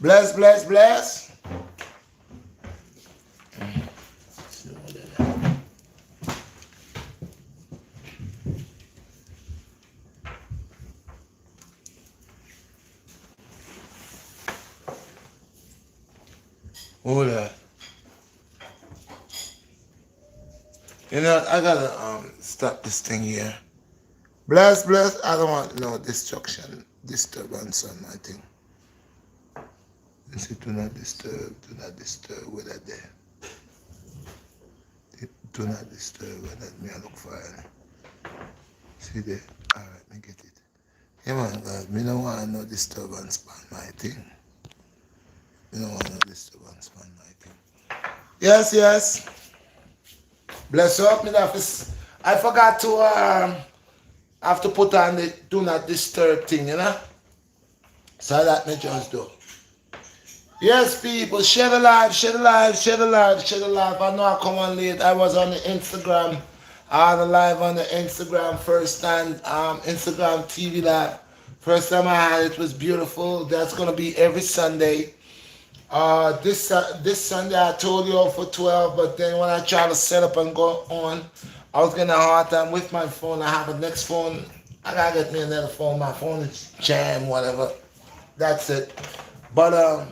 Bless, bless, bless. Hold on. You know, I gotta stop this thing here. Bless, bless. I don't want no disturbance on my thing. You see, do not disturb with that there. Do not disturb with that. Me, I look for it. See there? Alright, me get it. Yeah, man, God, me don't want no disturbance on my thing. Me don't want no disturbance on my thing. Yes, yes. Bless up, me office. I forgot to have to put on the do not disturb thing, you know? So that me just do. Yes, people, share the live, share the live, share the live, share the live. I know I come on late. I was on the Instagram. I had a live on the Instagram first time, Instagram TV live. First time I had it was beautiful. That's gonna be every Sunday. This Sunday I told you all for 12, but then when I try to set up and go on, I was getting a hard time with my phone. I have a next phone. I gotta get me another phone. My phone is jammed, whatever. That's it. But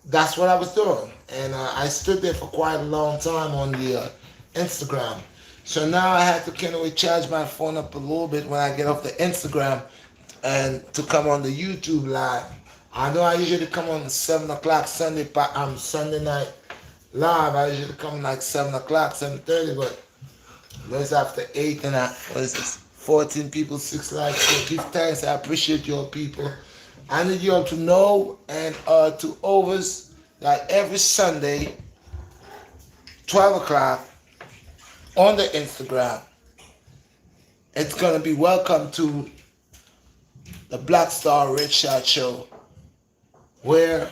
that's what I was doing, and I stood there for quite a long time on the Instagram. So now I had to kind of recharge my phone up a little bit when I get off the Instagram and to come on the YouTube live. I know I usually come on 7 o'clock Sunday night live. I usually come like 7 o'clock, 7:30, but it's after 8 and what is this? 14 people, 6 likes. So give thanks. I appreciate you all people. I need you all to know and to overs that every Sunday, 12 o'clock on the Instagram, it's going to be welcome to the BlackStar Redshot show, where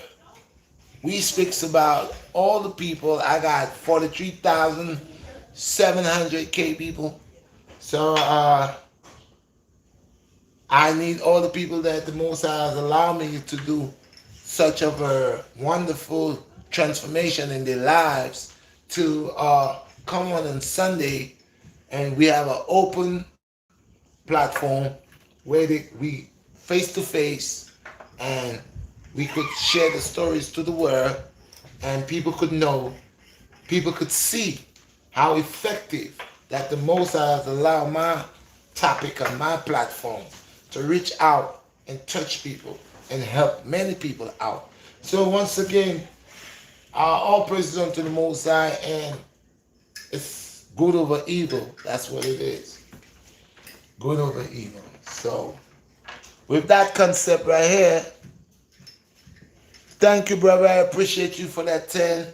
we speaks about all the people. I got 43,700 people. So I need all the people that the Most High has allowed me to do such of a wonderful transformation in their lives to come on Sunday, and we have an open platform where we face to face, and we could share the stories to the world, and people could know, people could see how effective that the Most High has allowed my topic on my platform to reach out and touch people and help many people out. So once again, all praises unto the Most High, and it's good over evil. That's what it is. Good over evil. So with that concept right here, thank you, brother. I appreciate you for that 10.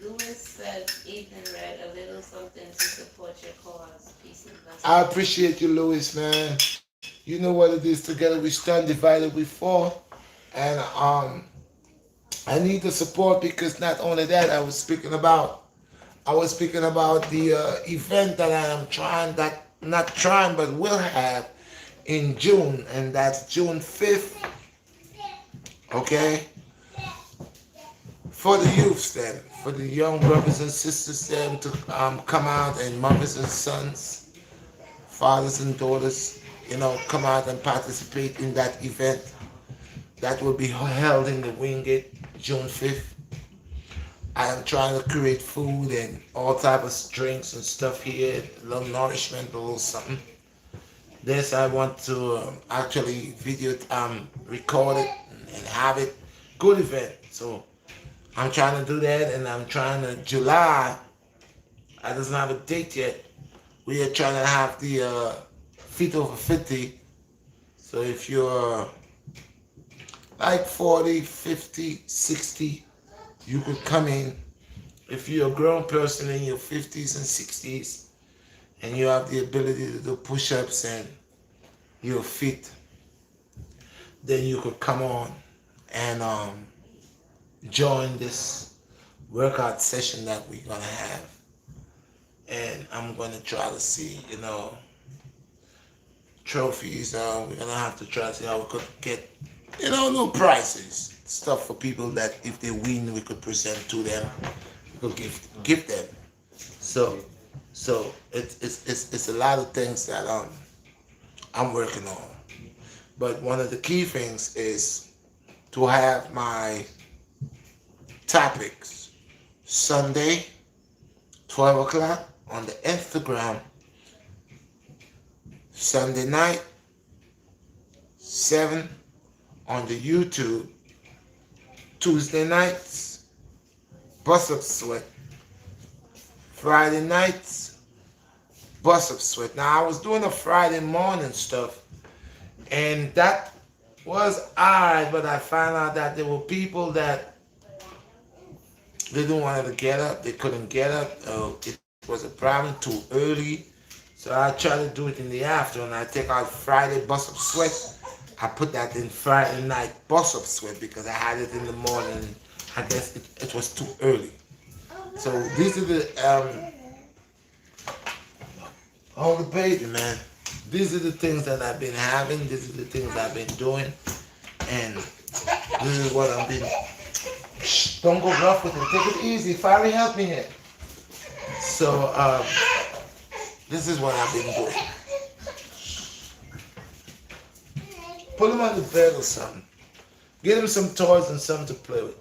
Lewis said Ethan read a little something to support your cause. Peace and blessings. I appreciate you, Lewis, man. You know what it is. Together we stand, divided we fall. And I need the support, because not only that, I was speaking about the event that I am not trying, but will have in June, and that's June 5th. Okay? For the youths then, for the young brothers and sisters then to come out, and mothers and sons, fathers and daughters, come out and participate in that event that will be held in the Wingate June 5th. I am trying to create food and all type of drinks and stuff here, a little nourishment, a little something. This I want to actually record it and have it. Good event. So I'm trying to do that, and I'm trying to July. I doesn't have a date yet. We are trying to have the Feet Over 50. So if you're like 40, 50, 60, you could come in. If you're a grown person in your 50s and 60s, and you have the ability to do push-ups and you're fit, then you could come on and join this workout session that we're gonna have. And I'm gonna try to see, trophies. We're gonna have to try to see how we could get, little prizes, stuff for people that if they win, we could present to them. We could give them. So, so it's a lot of things that I'm working on. But one of the key things is to have my topics Sunday, 12 o'clock on the Instagram, Sunday night, 7 on the YouTube, Tuesday nights, Bust Up Sweat, Friday nights, Bust Up Sweat. Now, I was doing a Friday morning stuff, and that was alright, but I found out that there were people that they didn't want to get up, they couldn't get up, it was a problem too early. So I try to do it in the afternoon. I take out Friday Bust Up Sweat. I put that in Friday night Bust Up Sweat because I had it in the morning. I guess it was too early. So these are the oh, the baby, man. These are the things that I've been having. These are the things I've been doing, and this is what I've been. Shh, don't go rough with it. Take it easy. Fiery, help me here. So this is what I've been doing. Put him on the bed or something. Get him some toys and something to play with.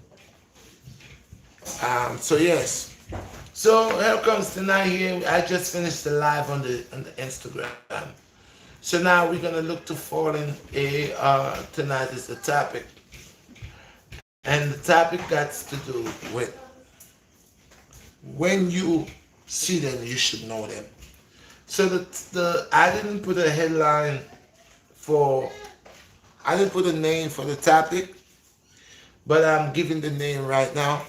So yes. So here comes tonight here. I just finished the live on the Instagram. So now we're gonna look to falling a tonight is the topic. And the topic got to do with when you see them, you should know them. So the I didn't put a headline for, I didn't put a name for the topic, but I'm giving the name right now.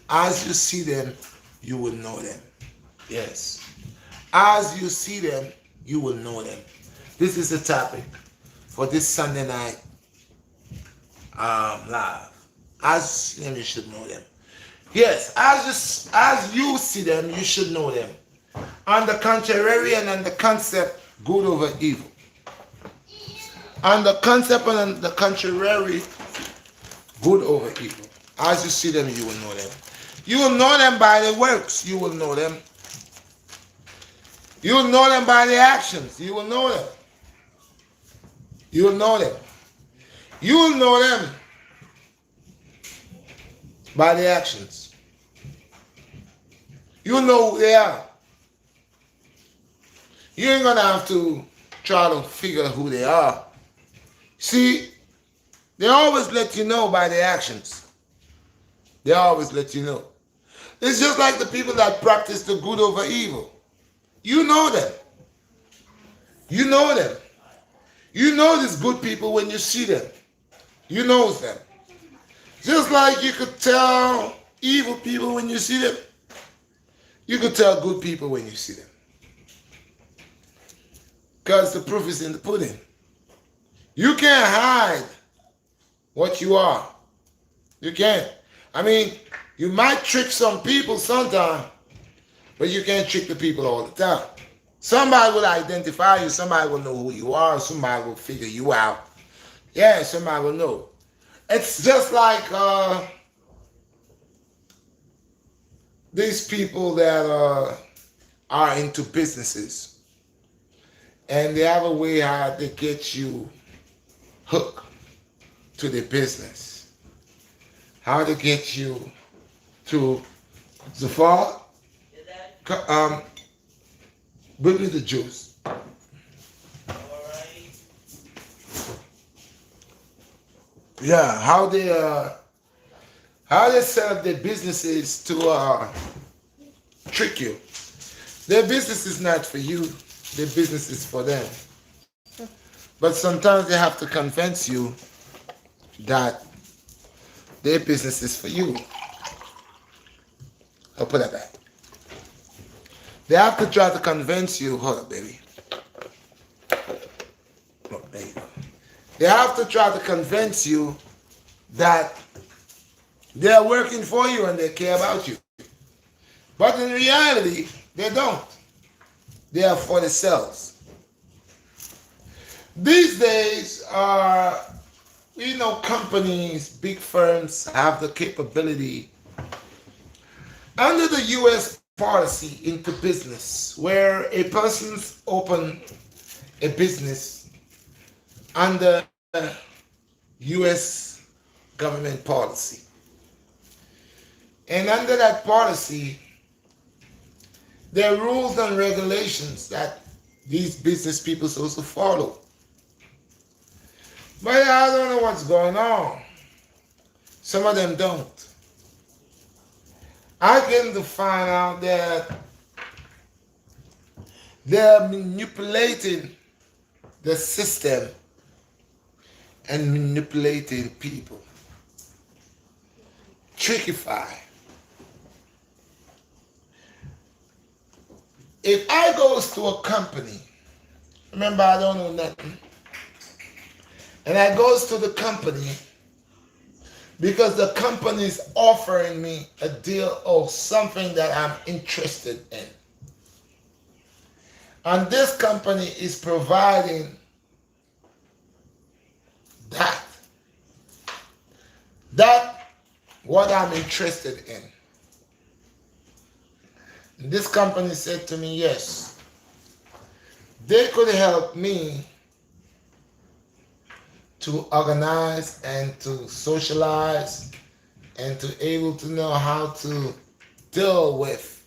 As you see them, you will know them. Yes. As you see them, you will know them. This is the topic for this Sunday night live. As you see them, you should know them. Yes, as you see them, you should know them. On the contrary and on the concept, good over evil. On the concept and on the contrary, good over evil. As you see them, you will know them. You will know them by their works. You will know them. You will know them by their actions. You will know them. You will know them. You will know them by their actions. You will know who they are. You ain't gonna have to try to figure out who they are. See, they always let you know by their actions. They always let you know. It's just like the people that practice the good over evil. You know them. You know them. You know these good people when you see them. You know them. Just like you could tell evil people when you see them, you could tell good people when you see them. Because the proof is in the pudding. You can't hide what you are. You can't. I mean, you might trick some people sometime, but you can't trick the people all the time. Somebody will identify you. Somebody will know who you are. Somebody will figure you out. Yeah, somebody will know. It's just like these people that are into businesses, and they have a way how they get you hooked to the business. How to get you to Zafar, bring me the juice. Yeah, how they set up their businesses to trick you. Their business is not for you. Their business is for them. But sometimes they have to convince you that their business is for you. I'll put that back. They have to try to convince you. Hold up, baby. Look, there you go. They have to try to convince you that they are working for you and they care about you. But in reality, they don't. They are for themselves. These days, companies, big firms have the capability under the U.S. policy into business, where a person's open a business under U.S. government policy. And under that policy, there are rules and regulations that these business people supposed to follow. But I don't know what's going on. Some of them don't. I came to find out that they're manipulating the system and manipulating people. Trickify. If I goes to a company, remember I don't know nothing, and I goes to the company because the company is offering me a deal or something that I'm interested in. And this company is providing that. That what I'm interested in. And this company said to me, yes, they could help me to organize and to socialize and to able to know how to deal with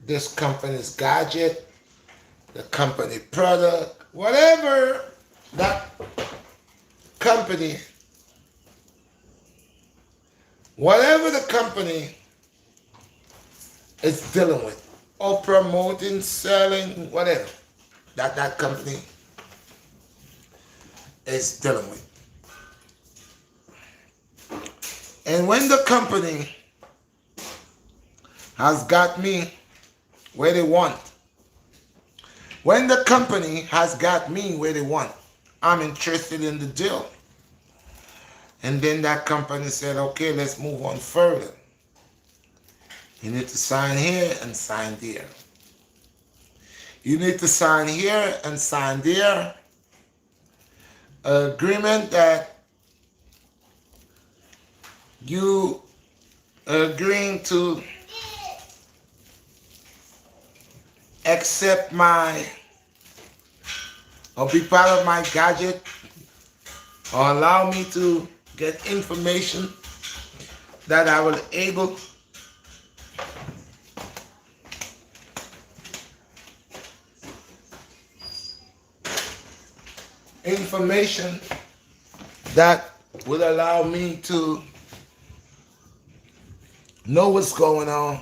this company's gadget, the company product, whatever that company, whatever the company is dealing with, or promoting, selling, whatever that company is dealing with. And when the company has got me where they want, when the company has got me where they want, I'm interested in the deal. And then that company said, okay, let's move on further. You need to sign here and sign there. You need to sign here and sign there. An agreement that you are agreeing to accept my or be part of my gadget or allow me to get information that I will able information that will allow me to know what's going on,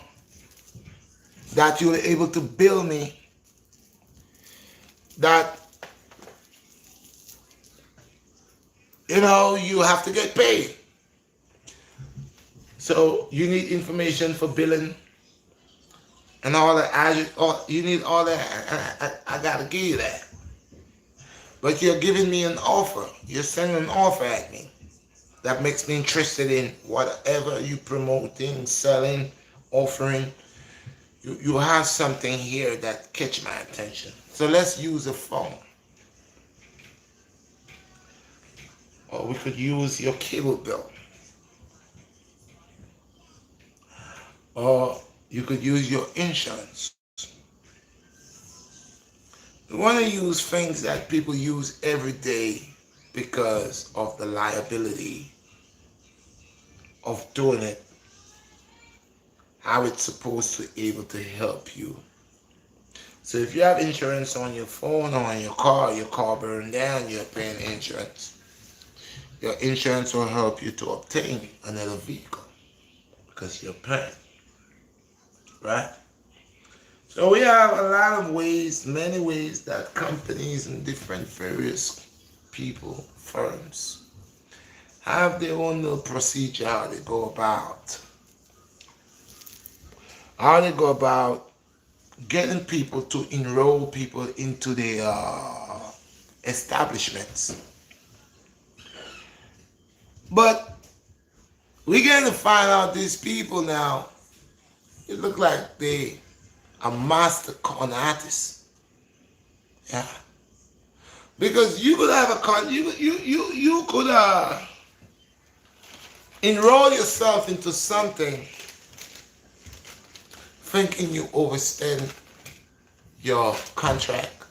that you're able to bill me, that you have to get paid. So you need information for billing and all that. You need all that. I gotta give you that. But you're giving me an offer. You're sending an offer at me that makes me interested in whatever you promoting, selling, offering. You have something here that catch my attention. So let's use a phone. Or we could use your cable bill. Or you could use your insurance. We want to use things that people use every day because of the liability of doing it, how it's supposed to be able to help you. So if you have insurance on your phone or on your car burned down, you're paying insurance. Your insurance will help you to obtain another vehicle because you're paying, right? So we have a lot of ways, many ways that companies and different various people, firms, have their own little procedure how they go about. How they go about getting people to enroll people into their establishments. But we're going to find out these people now, it look like they are master con artists. Yeah. Because you could have a you could enroll yourself into something thinking you overstand your contract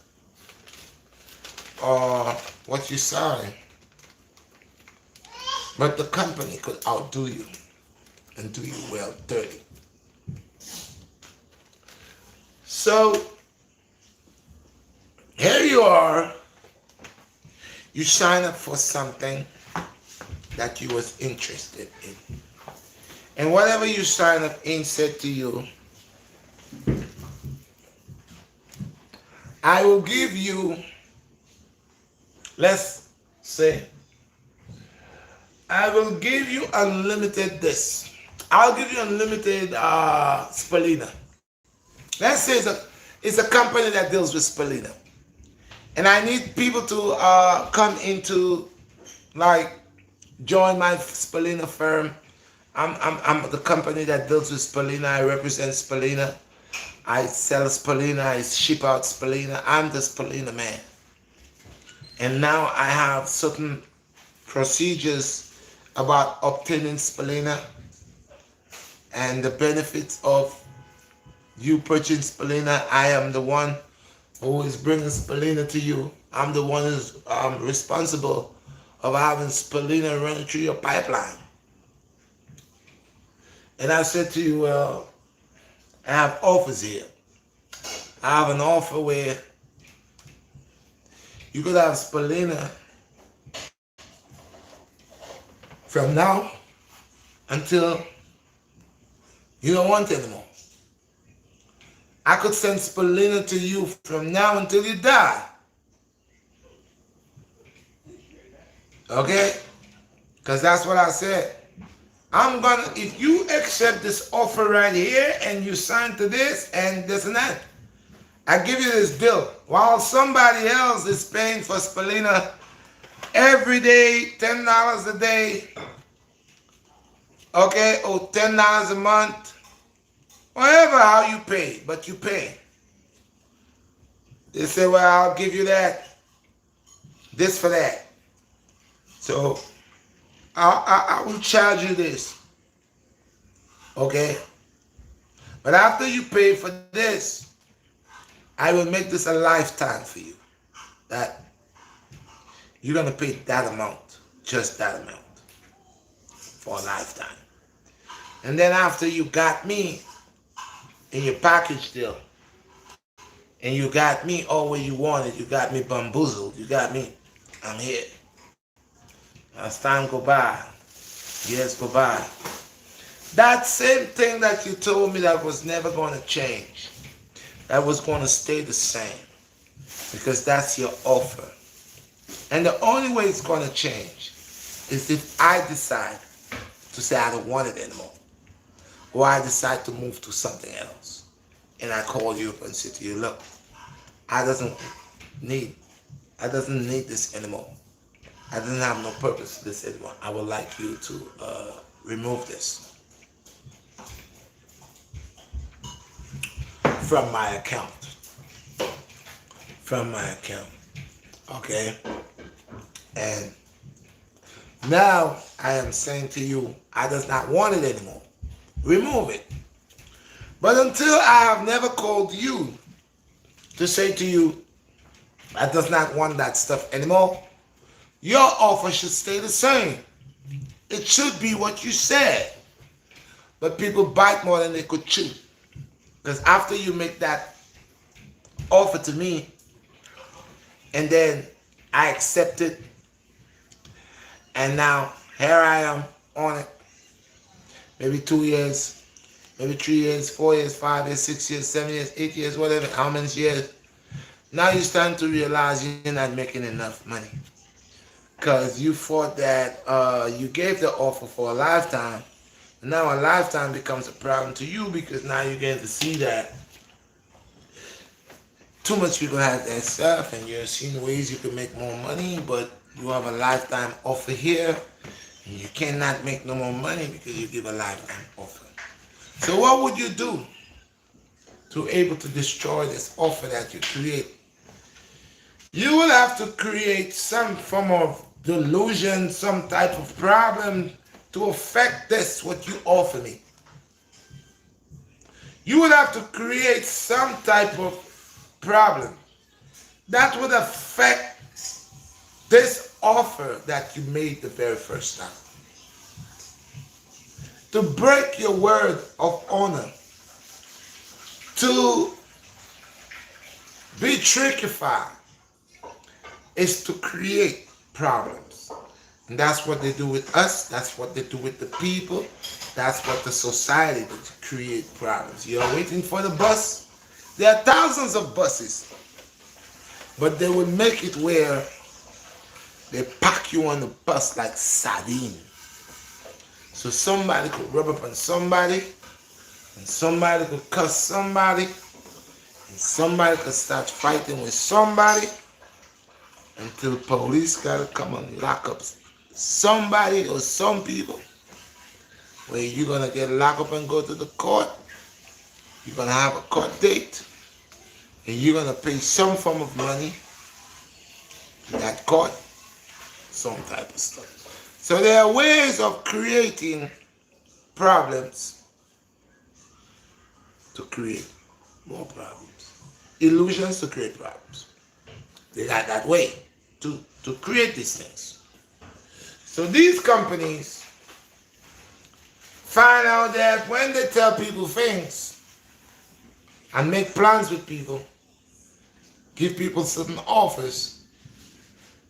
or what you sign, but the company could outdo you and do you well dirty. So here you are, you sign up for something that you was interested in. And whatever you sign up in said to you, I will give you, let's say, I will give you unlimited this. I'll give you unlimited spalina. Let's say it's a company that deals with spalina. And I need people to come into, like, join my spalina firm. I'm the company that deals with spalina. I represent spalina. I sell spalina. I ship out spalina. I'm the spalina man. And now I have certain procedures about obtaining spalina and the benefits of you purchasing spalina. I am the one who is bringing spalina to you. I'm the one who's responsible of having spalina running through your pipeline. And I said to you, well, I have offers here. I have an offer where you could have spalina from now until you don't want it anymore. I could send spalina to you from now until you die. Okay? Because that's what I said. If you accept this offer right here and you sign to this and this and that, I give you this bill while somebody else is paying for spalina every day, $10 a day, okay, or $10 a month, whatever how you pay, but you pay. They say, well, I'll give you that, this for that. So I will charge you this, okay? But after you pay for this, I will make this a lifetime for you. That you're gonna pay that amount, just that amount, for a lifetime. And then after you got me in your package deal, and you got me all where you wanted, you got me bamboozled, you got me, I'm here. As time go by, years go by, that same thing that you told me that was never going to change, that was going to stay the same, because that's your offer. And the only way it's going to change is if I decide to say I don't want it anymore, or I decide to move to something else, and I call you up and say to you, look, I doesn't need this anymore. I doesn't have no purpose for this anymore. I would like you to remove this from my account. From my account. Okay? And now I am saying to you, I does not want it anymore. Remove it. But until I have never called you to say to you, I does not want that stuff anymore, your offer should stay the same. It should be what you said. But people bite more than they could chew. Because after you make that offer to me, and then I accept it, and now here I am on it. Maybe 2 years, maybe 3 years, 4 years, 5 years, 6 years, 7 years, 8 years, whatever, how many years. Now you're starting to realize you're not making enough money. Because you thought that you gave the offer for a lifetime. And now a lifetime becomes a problem to you because now you're getting to see that too much people have that stuff and you're seeing ways you can make more money, but you have a lifetime offer here and you cannot make no more money because you give a lifetime offer. So what would you do to able to destroy this offer that you create? You will have to create some form of delusion, some type of problem to affect this, what you offer me. You would have to create some type of problem that would affect this offer that you made the very first time. To break your word of honor, to be trickified, is to create problems. And that's what they do with us. That's what they do with the people. That's what the society does, create problems. You're waiting for the bus. There are thousands of buses, but they will make it where they pack you on the bus like sardine. So somebody could rub up on somebody, and somebody could cuss somebody, and somebody could start fighting with somebody until police gotta come and lock up somebody or some people, where you're gonna get locked up and go to the court. You're gonna have a court date, and you're gonna pay some form of money to that court, some type of stuff. So there are ways of creating problems to create more problems. Illusions to create problems. They got that way to create these things. So these companies find out that when they tell people things and make plans with people, give people certain offers,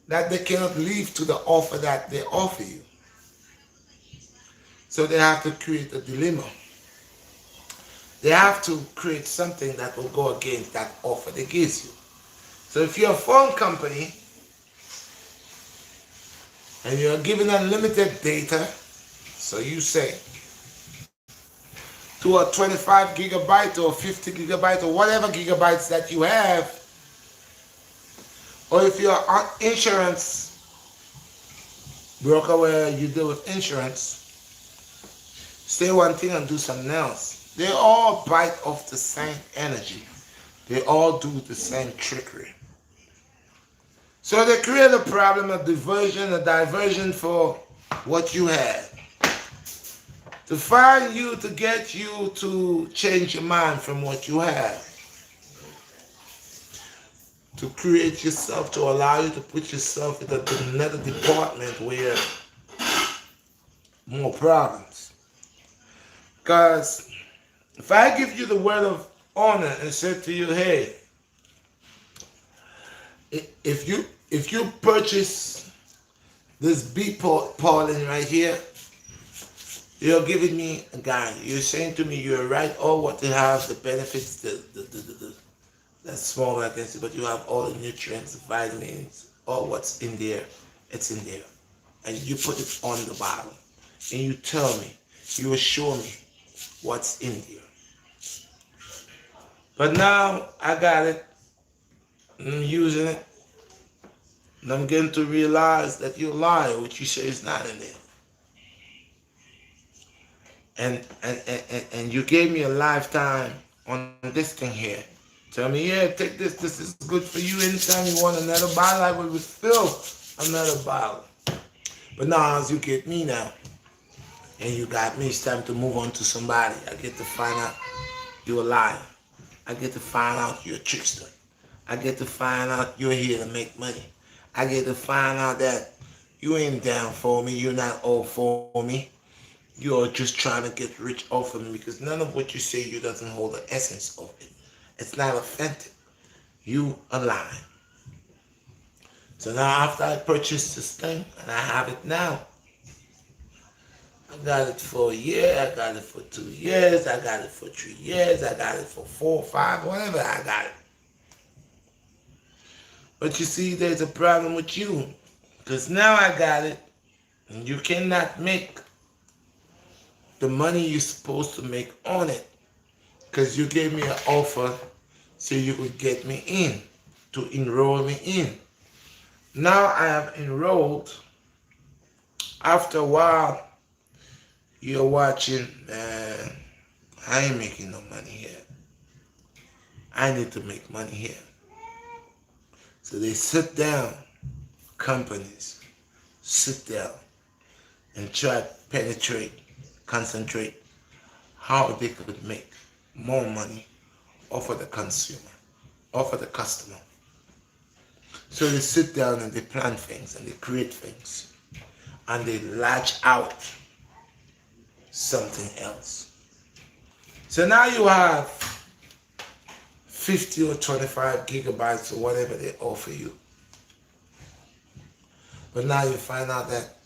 that they cannot live to the offer that they offer you. So they have to create a dilemma. They have to create something that will go against that offer they give you. So if you're a phone company and you're given unlimited data, so you say to a 25 gigabyte or 50 gigabyte or whatever gigabytes that you have, or if you're an insurance broker where you deal with insurance, say one thing and do something else. They all bite off the same energy. They all do the same trickery. So they create a problem, a diversion for what you have. To find you, to get you to change your mind from what you have. To create yourself, to allow you to put yourself in another department where more problems. Because if I give you the word of honor and say to you, hey, if you purchase this bee pollen right here, you're giving me a guarantee. You're saying to me you're right, all what they have, the benefits, that's small I can see, but you have all the nutrients, vitamins, all what's in there, it's in there. And you put it on the bottle. And you tell me, you assure me what's in there. But now I got it, I'm using it, and I'm getting to realize that you're lying, what you say is not in there. And you gave me a lifetime on this thing here. Tell me, yeah, take this is good for you. Anytime you want another bottle, I will refill another bottle. But now as you get me now, and you got me, it's time to move on to somebody. I get to find out you're a liar. I get to find out you're a trickster. I get to find out you're here to make money. I get to find out that you ain't down for me, you're not all for me. You're just trying to get rich off of me, because none of what you say you doesn't hold the essence of it. It's not authentic. You are lying. So now after I purchased this thing, and I have it now, I got it for a year, I got it for 2 years, I got it for 3 years, I got it for 4, 5, whatever, I got it. But you see, there's a problem with you, because now I got it, and you cannot make the money you're supposed to make on it, because you gave me an offer so you could get me in, to enroll me in. Now I have enrolled. After a while, you're watching, man, I ain't making no money here. I need to make money here. So they sit down, companies sit down and try to penetrate, concentrate how they could make more money off of the consumer, off of the customer. So they sit down and they plan things and they create things and they latch out something else. So now you have 50 or 25 gigabytes or whatever they offer you. But now you find out that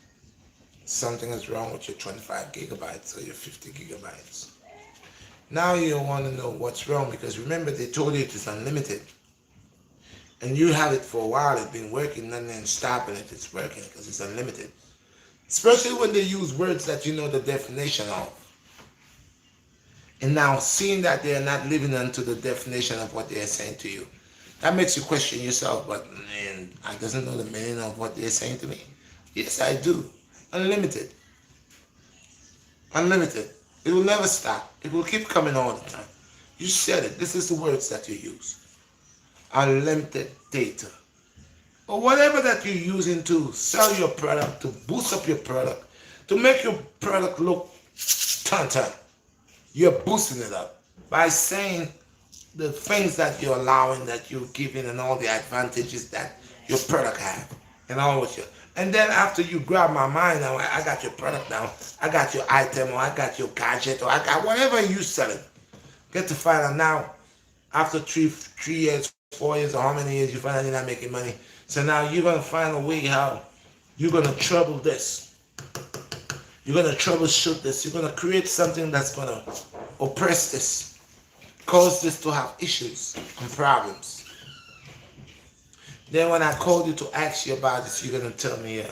something is wrong with your 25 gigabytes or your 50 gigabytes. Now you want to know what's wrong because remember they told you it is unlimited. And you have it for a while, it's been working, and then stopping it, it's working because it's unlimited. Especially when they use words that you know the definition of. And now seeing that they are not living up to the definition of what they are saying to you, that makes you question yourself, but man, I doesn't know the meaning of what they're saying to me. Yes, I do. Unlimited. Unlimited. It will never stop. It will keep coming all the time. You said it. This is the words that you use. Unlimited data. Or whatever that you're using to sell your product, to boost up your product, to make your product look ton. You're boosting it up by saying the things that you're allowing, that you're giving, and all the advantages that your product have, and all what you. And then after you grab my mind, now I got your product now, I got your item, or I got your gadget, or I got whatever you selling. Get to find out now, after three years, 4 years, or how many years you find out you're not making money. So now you're gonna find a way how you're gonna trouble this. You're gonna troubleshoot this. You're gonna create something that's gonna oppress this, cause this to have issues and problems. Then when I called you to ask you about this, you're gonna tell me,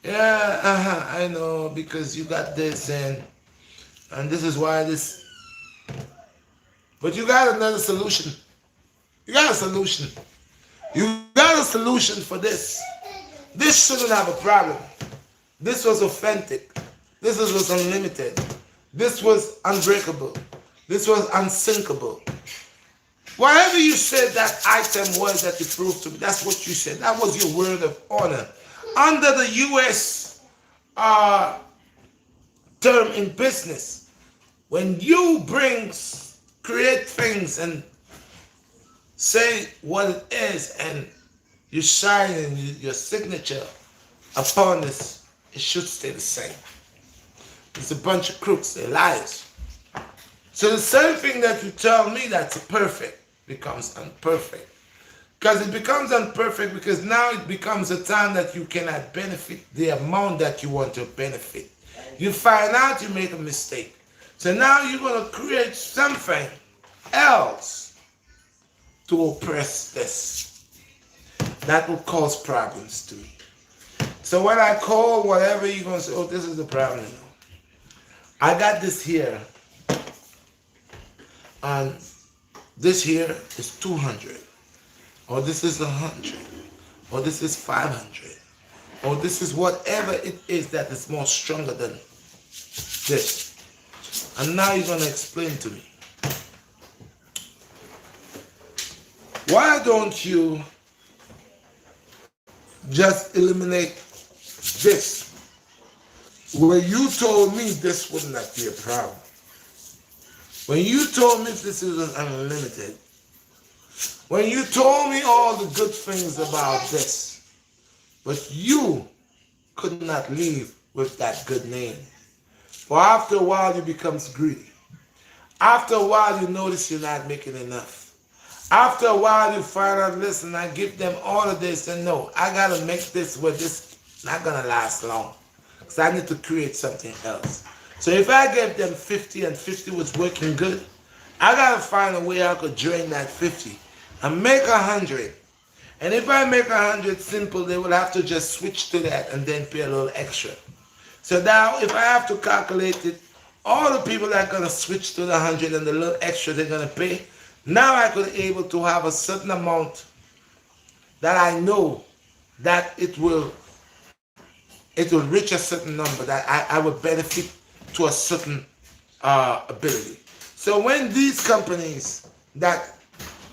I know because you got this and this is why this. But you got another solution. You got a solution. You got a solution for this. This shouldn't have a problem. This was authentic. This was unlimited. This was unbreakable. This was unsinkable. Whatever you said that item was that you proved to me, that's what you said. That was your word of honor. Under the U.S. Term in business, when you create things and say what it is and you shine and your signature upon this, it should stay the same. It's a bunch of crooks, they're liars. So the same thing that you tell me that's perfect becomes imperfect. Because it becomes imperfect because now it becomes a time that you cannot benefit the amount that you want to benefit. You find out you make a mistake. So now you're going to create something else to oppress this. That will cause problems to me. So when I call whatever, you're going to say, oh, this is the problem. I got this here. And this here is 200. Or this is 100. Or this is 500. Or this is whatever it is that is more stronger than this. And now you're going to explain to me. Why don't you just eliminate this? When you told me this would not be a problem. When you told me this is unlimited. When you told me all the good things about this. But you could not leave with that good name. For after a while you become greedy. After a while you notice you're not making enough. After a while you find out, listen, I give them all of this and no, I gotta make this where this not gonna last long. Because I need to create something else. So if I gave them 50 and 50 was working good, I gotta find a way I could drain that 50 and make 100. And if I make 100 simple, they will have to just switch to that and then pay a little extra. So now if I have to calculate it, all the people that are gonna switch to the 100 and the little extra they're gonna pay, now I could be able to have a certain amount that I know that it will reach a certain number that I will benefit to a certain ability. So when these companies,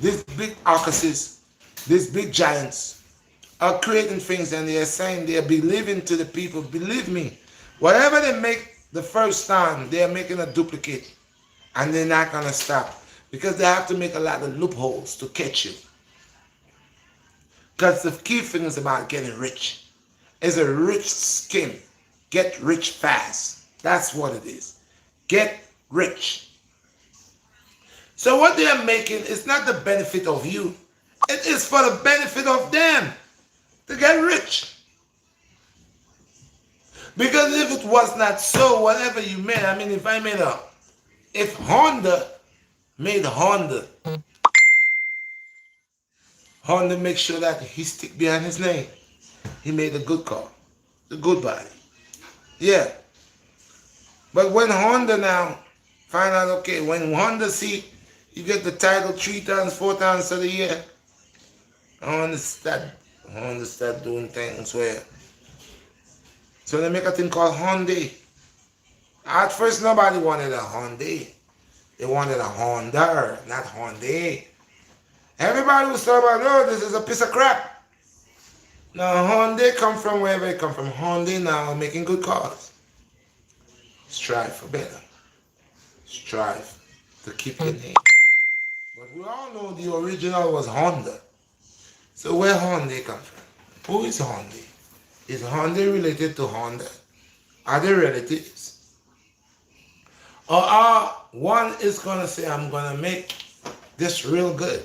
these big offices These big giants are creating things and they are saying they are believing to the people, believe me, whatever they make the first time, they are making a duplicate and they're not going to stop because they have to make a lot of loopholes to catch you. Because the key thing is about getting rich. It's a rich scheme. Get rich fast. That's what it is. Get rich. So what they are making is not the benefit of you. It is for the benefit of them to get rich. Because if it was not so, whatever you made, I mean, if Honda made Honda makes sure that he stick behind his name. He made a good car, a good body. Yeah. But when Honda now find out, okay, when Honda see you get the title 3 times, 4 times of the year, Honda start doing things where, so they make a thing called Hyundai. At first, nobody wanted a Hyundai. They wanted a Honda, not Hyundai. Everybody was talking about, oh, this is a piece of crap. Now, Hyundai come from wherever it come from. Hyundai now making good cars. Strive for better. Strive to keep your name. But we all know the original was Honda. So where Hyundai come from? Who is Hyundai? Is Hyundai related to Honda? Are they relatives? Or are one is gonna say, I'm gonna make this real good,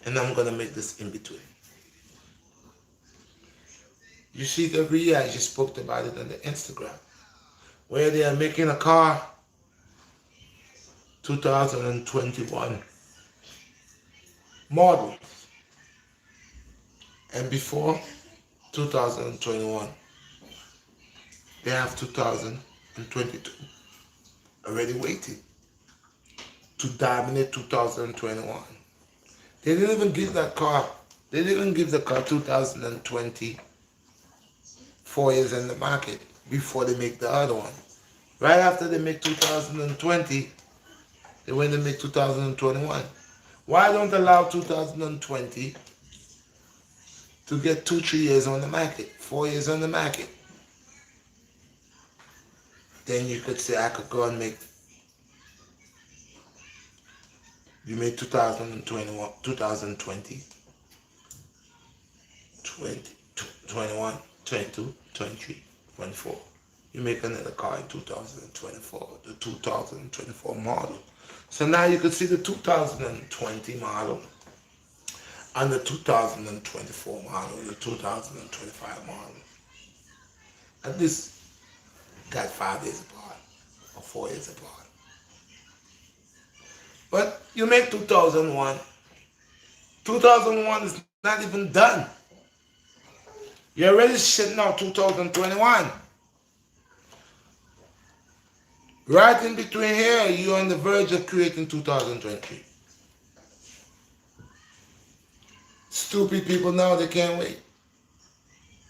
and I'm gonna make this in between. You see the video, I just spoke about it on the Instagram, where they are making a car 2021 model, and before 2021 they have 2022 already waiting to dominate 2021. They didn't even give that car, they didn't even give the car 2020 4 years in the market before they make the other one. Right after they make 2020, they went to make 2021. Why don't allow 2020 to get 2-3 years on the market, 4 years on the market? Then you could say I could go and make, you made 2021, 2020, 20, 21, 22, 23, 24. You make another car in 2024, the 2024 model. So now you could see the 2020 model and the 2024 model, the 2025 model. At least got 5 years apart or 4 years apart. But you make 2001. 2001 is not even done. You're already shitting out 2021. Right in between here, you're on the verge of creating 2023. Stupid people now, they can't wait.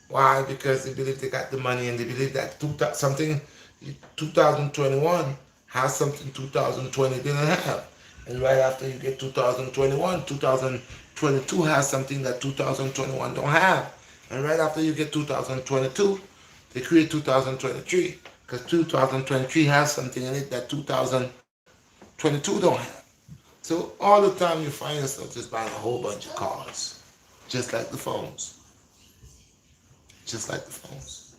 Why? Because they believe they got the money and they believe that 2021 has something 2020 didn't have. And right after you get 2021, 2022 has something that 2021 don't have. And right after you get 2022, they create 2023 because 2023 has something in it that 2022 don't have. So all the time you find yourself just buying a whole bunch of cars, just like the phones. Just like the phones.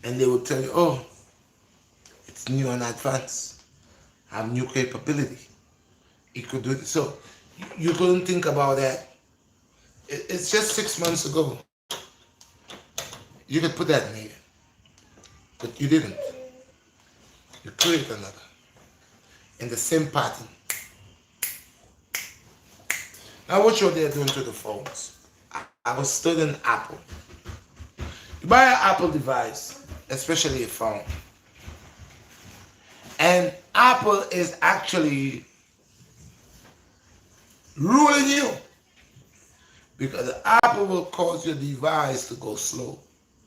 And they will tell you, oh, it's new and advanced. Have new capability. It could do it. So you couldn't think about that. It's just 6 months ago. You could put that in here. But you didn't. You created another. In the same pattern. Now watch what they're doing to the phones. I was studying Apple. You buy an Apple device, especially a phone. And Apple is actually ruling you. Because Apple will cause your device to go slow.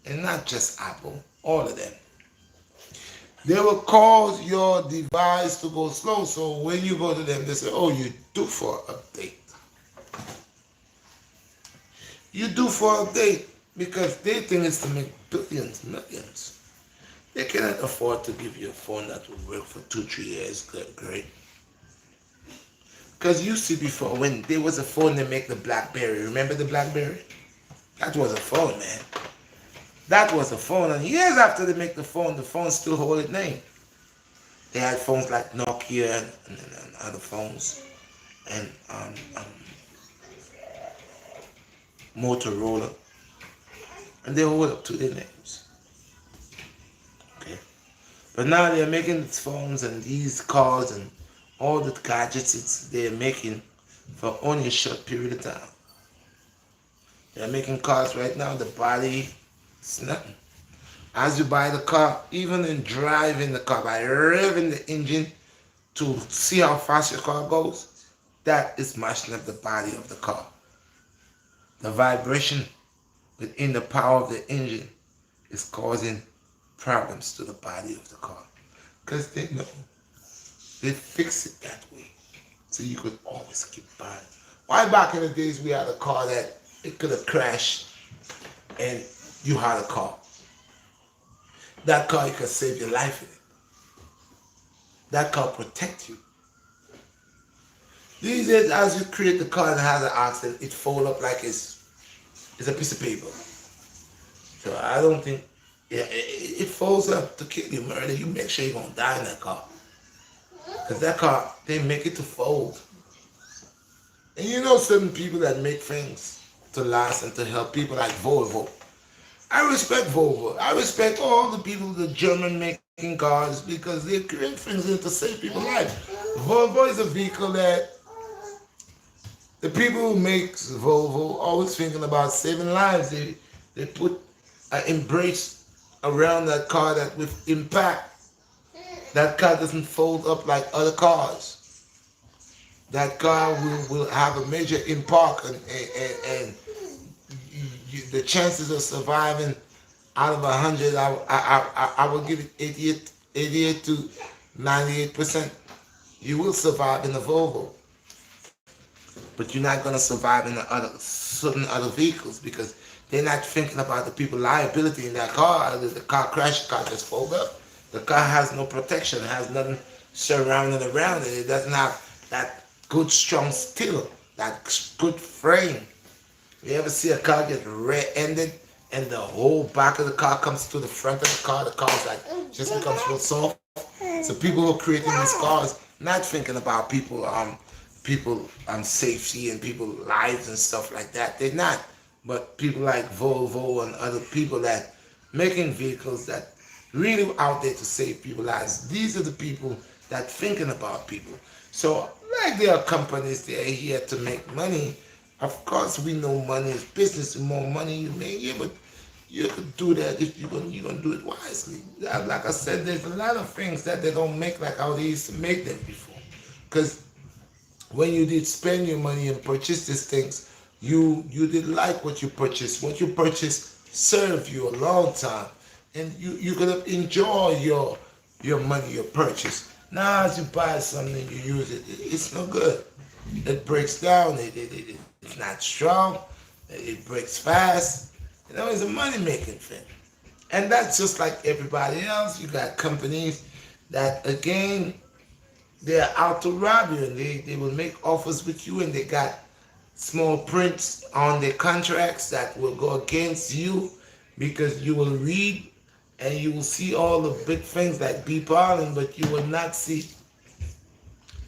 And not just Apple, all of them. They will cause your device to go slow. So when you go to them, they say, oh, you're due for an update. You do for a day because they think it's to make billions, millions. They cannot afford to give you a phone that will work for 2, 3 years. Good, great. Because you see before when there was a phone that make the BlackBerry. Remember the BlackBerry? That was a phone, man. That was a phone. And years after they make the phone still hold its name. They had phones like Nokia and other phones and Motorola, and they hold up to their names. Okay, but now they're making these phones and these cars and all the gadgets they're making for only a short period of time. They're making cars right now. The body, it's nothing. As you buy the car, even in driving the car, by revving the engine to see how fast your car goes, that is mashing up the body of the car. The vibration within the power of the engine is causing problems to the body of the car. Because they know they fix it that way. So you could always keep buying. Why back in the days we had a car that it could have crashed and you had a car. That car you could save your life in it. That car protect you. These days as you create the car and has an accident, it fold up like it's a piece of paper. So I don't think it folds up to kill you, murder you. Make sure you're gonna die in that car, cause that car they make it to fold. And you know certain people that make things to last and to help people like Volvo. I respect Volvo. I respect all the people, the German making cars, because they create things to save people's lives. Volvo is a vehicle that the people who make Volvo always thinking about saving lives. They put an embrace around that car that with impact, that car doesn't fold up like other cars. That car will have a major impact and the chances of surviving out of 100, I will give it 88 to 98%. You will survive in the Volvo, but you're not gonna survive in the other certain other vehicles because they're not thinking about the people liability in that car. The car crash, the car just fold up. The car has no protection, it has nothing surrounding around it. It doesn't have that good strong steel, that good frame. You ever see a car get rear-ended and the whole back of the car comes to the front of the car's like just becomes real soft. So people who are creating these cars not thinking about people safety and people lives and stuff like that. They're not. But people like Volvo and other people that making vehicles that really out there to save people's lives. These are the people that thinking about people. So like there are companies that are here to make money. Of course we know money is business. The more money you make, yeah, but you could do that if you're gonna do it wisely. Like I said, there's a lot of things that they don't make like how they used to make them before. Because when you did spend your money and purchase these things, you did like what you purchased. What you purchased served you a long time, and you could have enjoyed your money, your purchase. Now as you buy something, you use it, it's no good. It breaks down. It's not strong. It breaks fast. It's a money making thing, and that's just like everybody else. You got companies that again they're out to rob you and they will make offers with you and they got small prints on their contracts that will go against you because you will read and you will see all the big things like be pollen, but you will not see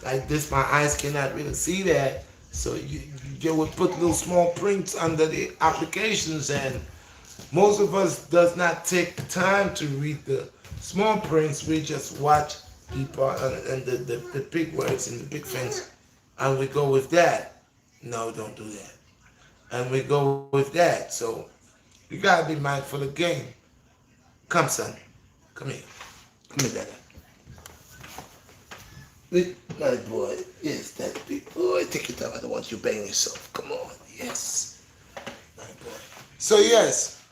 like this. My eyes cannot really see that. So you will put little small prints under the applications, and most of us does not take the time to read the small prints. We just watch people and the big words and the big things, and we go with that. No, don't do that. And we go with that. So you gotta be mindful of the game. Come, son. Come here. Come here, Dada. My boy. Yes, that big boy. Take it out. I don't want you bang yourself. Come on. Yes. My boy. So yes.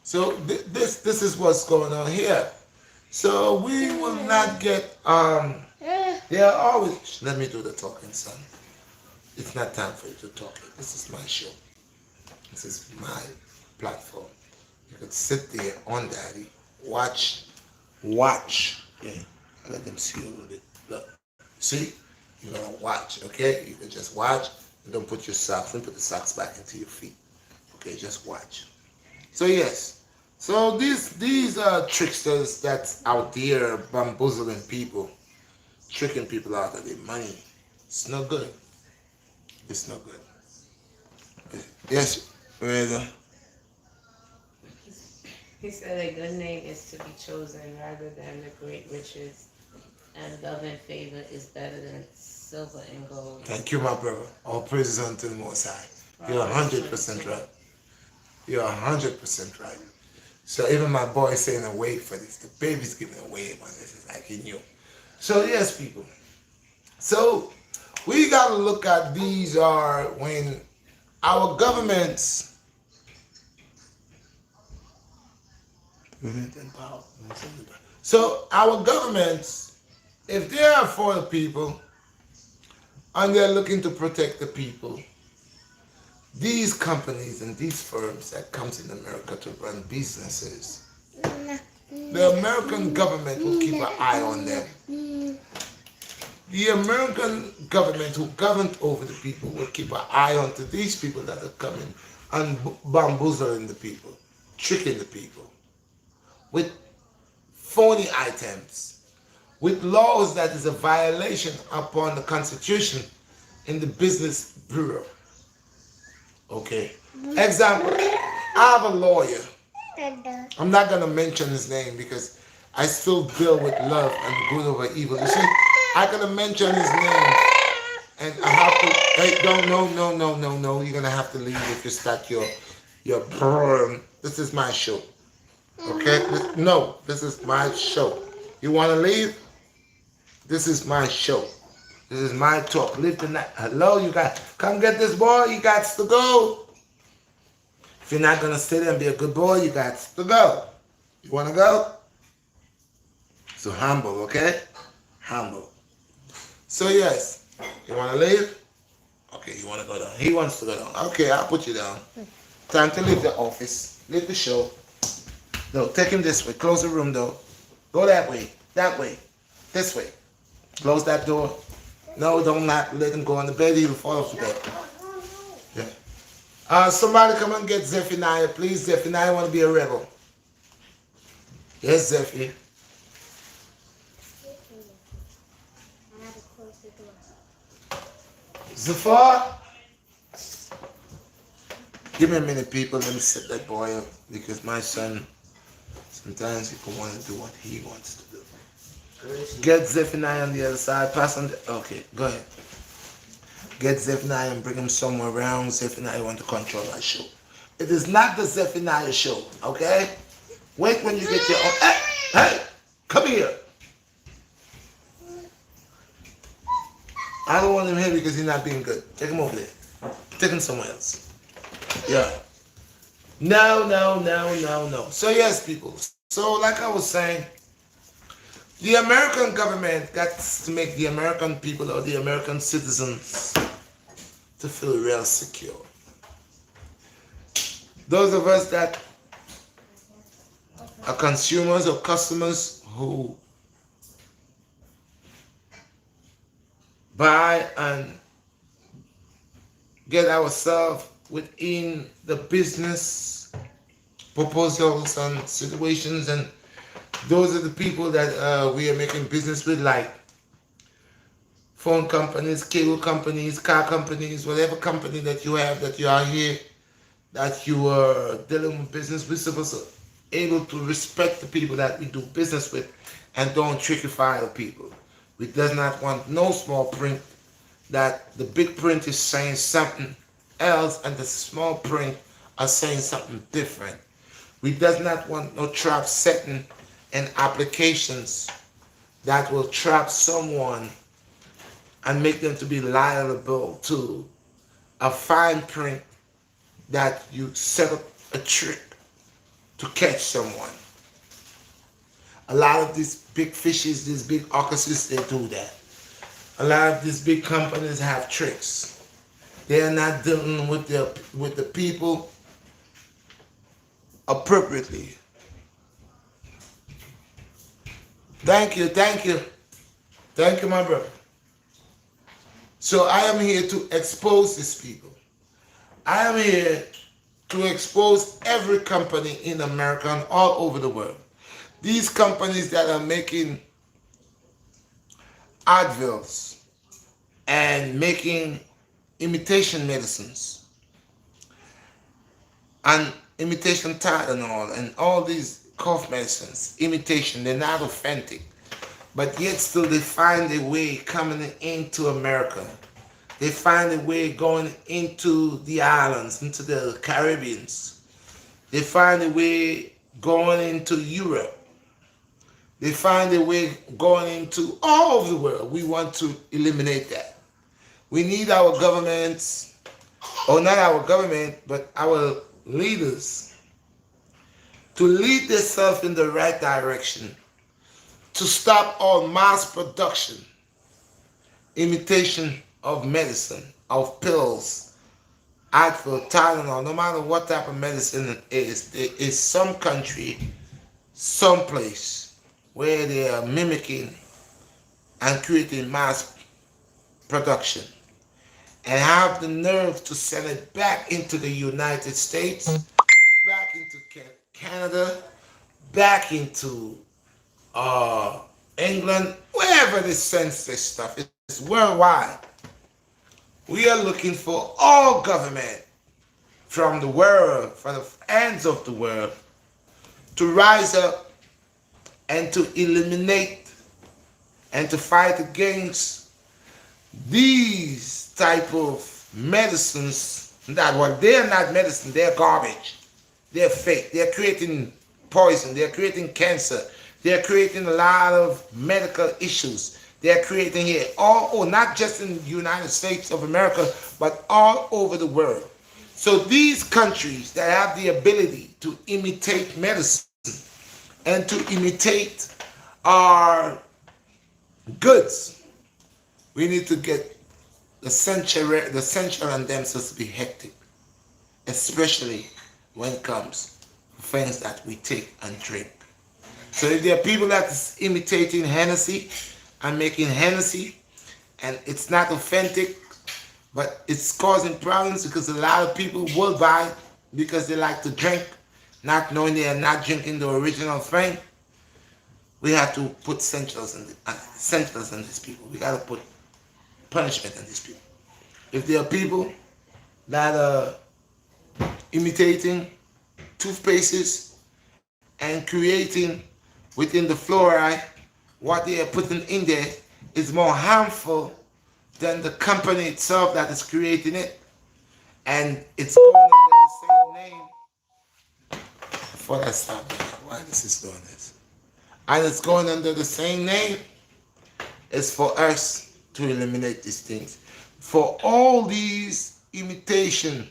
So this is what's going on here. So we will not get there are always let me do the talking, son. It's not time for you to talk. This is my show. This is my platform. You could sit there on daddy, watch. Yeah, I let them see a little bit. Look, see? You're gonna watch, okay? You can just watch and don't put your socks, don't put the socks back into your feet. Okay, just watch. So yes. So these are tricksters that's out there bamboozling people, tricking people out of their money. It's no good. It's no good. Yes, Reza. He said a good name is to be chosen rather than the great riches, and love and favor is better than silver and gold. Thank you, my brother. All praises unto the Most High. You're 100% right. You're 100% right. So even my boy is saying away for this. The baby's giving away when this is like he knew. So yes, people. So we gotta look at these are when our governments so our governments, if they are for the people and they're looking to protect the people, these companies and these firms that comes in America to run businesses, the American government will keep an eye on them. The American government who governs over the people will keep an eye on to these people that are coming and bamboozling the people, tricking the people with phony items, with laws that is a violation upon the Constitution in the Business Bureau. Okay. Example, I have a lawyer. I'm not going to mention his name because I still deal with love and good over evil. You see, I going to mention his name and I have to, hey, don't, no. You're going to have to leave if you start your program. This is my show. Okay? No, this is my show. You want to leave? This is my show. This is my talk. Live tonight. Hello, you got, come get this boy. You got to go. If you're not going to sit there and be a good boy, you got to go. You want to go? So humble, okay? Humble. So yes, you want to leave? Okay, you want to go down. He wants to go down. Okay, I'll put you down. Time to leave the office. Leave the show. No, take him this way. Close the room door. Go that way. That way. This way. Close that door. No, don't not let him go on the bed. He'll fall off the bed. Yeah. Somebody come and get Zephaniah, please. Zephaniah want to be a rebel. Yes, Zephy. Zafar? Give me a minute, people. Let me set that boy up because my son, sometimes he can want to do what he wants to do. Get Zephaniah on the other side. Pass on the... Okay, go ahead. Get Zephaniah and bring him somewhere around. Zephaniah want to control our show. It is not the Zephaniah show, okay? Wait when you get your own... Hey, come here. I don't want him here because he's not being good. Take him over there. Take him somewhere else. Yeah. No. So yes, people. So like I was saying, the American government got to make the American people or the American citizens to feel real secure. Those of us that are consumers or customers who buy and get ourselves within the business proposals and situations, and those are the people that we are making business with, like phone companies, cable companies, car companies, whatever company that you have that you are here, that you are dealing with business. We're supposed to be able to respect the people that we do business with and don't trickify the people. We does not want no small print that the big print is saying something else and the small print are saying something different. We does not want no trap setting and applications that will trap someone and make them to be liable to a fine print that you set up a trick to catch someone. A lot of these big fishes, these big octopuses, they do that. A lot of these big companies have tricks. They are not dealing with the people appropriately. Thank you, thank you, thank you, my brother. So I am here to expose these people. I am here to expose every company in America and all over the world. These companies that are making Advils and making imitation medicines and imitation Tylenol and all these cough medicines, imitation, they're not authentic. But yet still they find a way coming into America. They find a way going into the islands, into the Caribbeans. They find a way going into Europe. They find a way going into all over the world. We want to eliminate that. We need our governments, or not our government, but our leaders to lead themselves in the right direction, to stop all mass production, imitation of medicine, of pills, Advil, Tylenol, no matter what type of medicine it is, there is some country, some place where they are mimicking and creating mass production and have the nerve to send it back into the United States, back into Canada, back into uh, England, wherever they send this stuff. It's worldwide. We are looking for all government from the world, from the ends of the world, to rise up and to eliminate and to fight against these type of medicines that, well, they're not medicine, they're garbage. They're fake. They're creating poison. They're creating cancer. They're creating a lot of medical issues. They're creating here, not just in the United States of America, but all over the world. So these countries that have the ability to imitate medicine and to imitate our goods, we need to get the censure on them so to be hectic, especially when it comes to things that we take and drink. So if there are people that is imitating Hennessy and making Hennessy and it's not authentic, but it's causing problems because a lot of people will buy it because they like to drink, not knowing they are not drinking the original thing, we have to put censures on these people. We got to put punishment on these people. If there are people that are imitating toothpastes and creating within the fluoride what they are putting in there is more harmful than the company itself that is creating it, and it's going under the same name. Before I stop, why this is doing this, and it's going under the same name. It's for us to eliminate these things. For all these imitation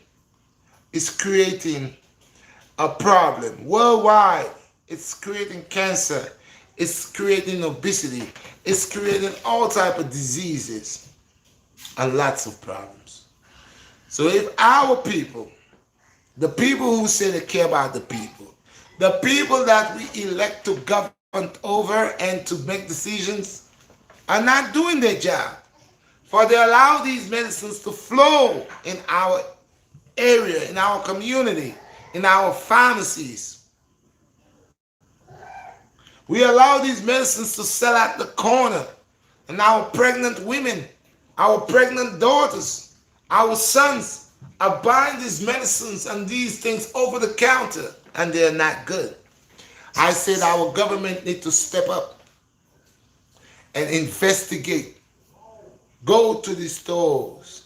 is creating a problem worldwide. It's creating cancer. It's creating obesity. It's creating all type of diseases and lots of problems. So if our people, the people who say they care about the people that we elect to govern over and to make decisions are not doing their job, for they allow these medicines to flow in our area, in our community, in our pharmacies. We allow these medicines to sell at the corner, and our pregnant women, our pregnant daughters, our sons are buying these medicines and these things over the counter, and they're not good. I said our government need to step up and investigate. Go to the stores.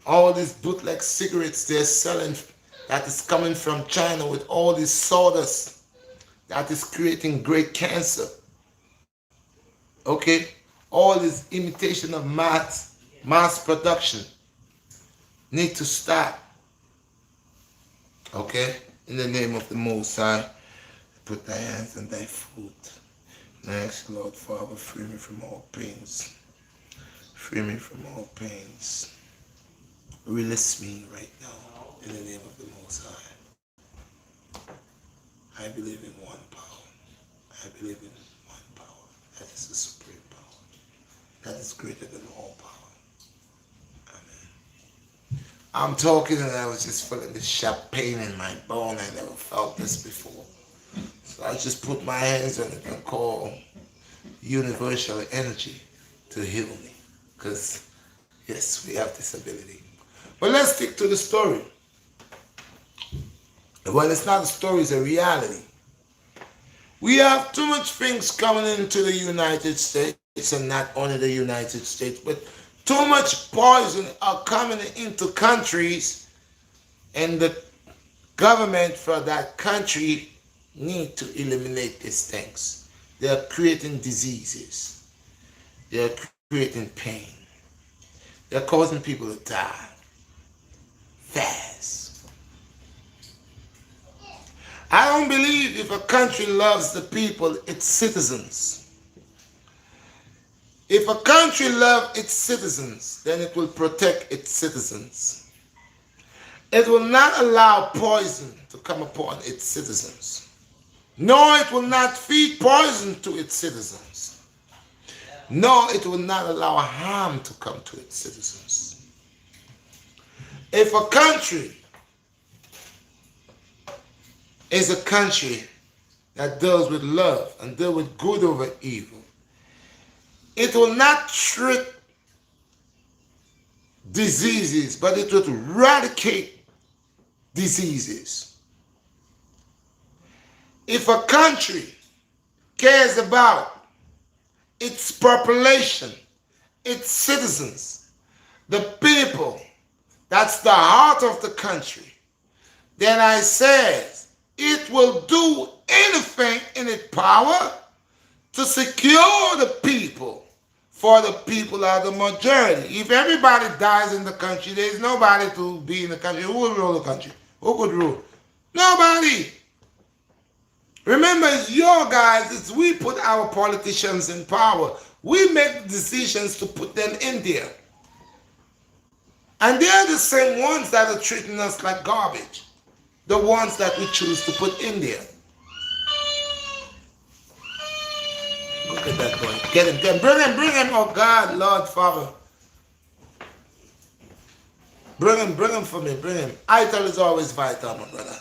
All these bootleg cigarettes they're selling that is coming from China with all this sawdust that is creating great cancer. Okay? All this imitation of mass production need to stop. Okay? In the name of the Most High, put thy hands on thy food. Next, Lord Father, free me from all pains. Free me from all pains. Release me right now in the name of the Most High. I believe in one power. I believe in one power. That is the supreme power. That is greater than all power. Amen. I'm talking and I was just feeling this sharp pain in my bone. I never felt this before. So I just put my hands on it and call universal energy to heal me. Because, yes, we have this ability. But let's stick to the story. Well, it's not a story, it's a reality. We have too much things coming into the United States, and not only the United States, but too much poison are coming into countries, and the government for that country need to eliminate these things. They are creating diseases. They are creating pain. They're causing people to die fast. I don't believe if a country loves the people, its citizens. If a country loves its citizens, then it will protect its citizens. It will not allow poison to come upon its citizens. Nor it will not feed poison to its citizens. Nor it will not allow harm to come to its citizens. If a country is a country that deals with love and deals with good over evil, it will not treat diseases, but it will eradicate diseases. If a country cares about its population, its citizens, the people, that's the heart of the country, then I said it will do anything in its power to secure the people, for the people are the majority. If everybody dies in the country, there's nobody to be in the country. Who will rule the country? Who could rule? Nobody. Remember, it's your guys, it's we put our politicians in power. We make decisions to put them in there. And they're the same ones that are treating us like garbage. The ones that we choose to put in there. Look at that boy. Get him. Bring him. Oh God, Lord, Father. Bring him for me. Bring him. Ital is always vital, my brother.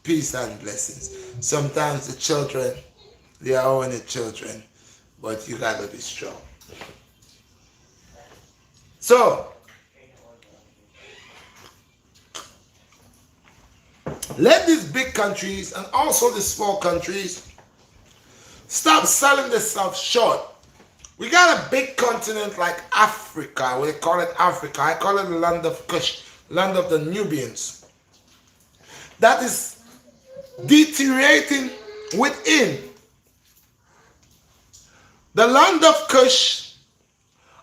Peace and blessings. Sometimes the children, they are only children, but you gotta be strong. So, let these big countries and also the small countries stop selling themselves short. We got a big continent like Africa. We call it Africa. I call it the land of Kush, land of the Nubians. That is deteriorating within. The land of Kush,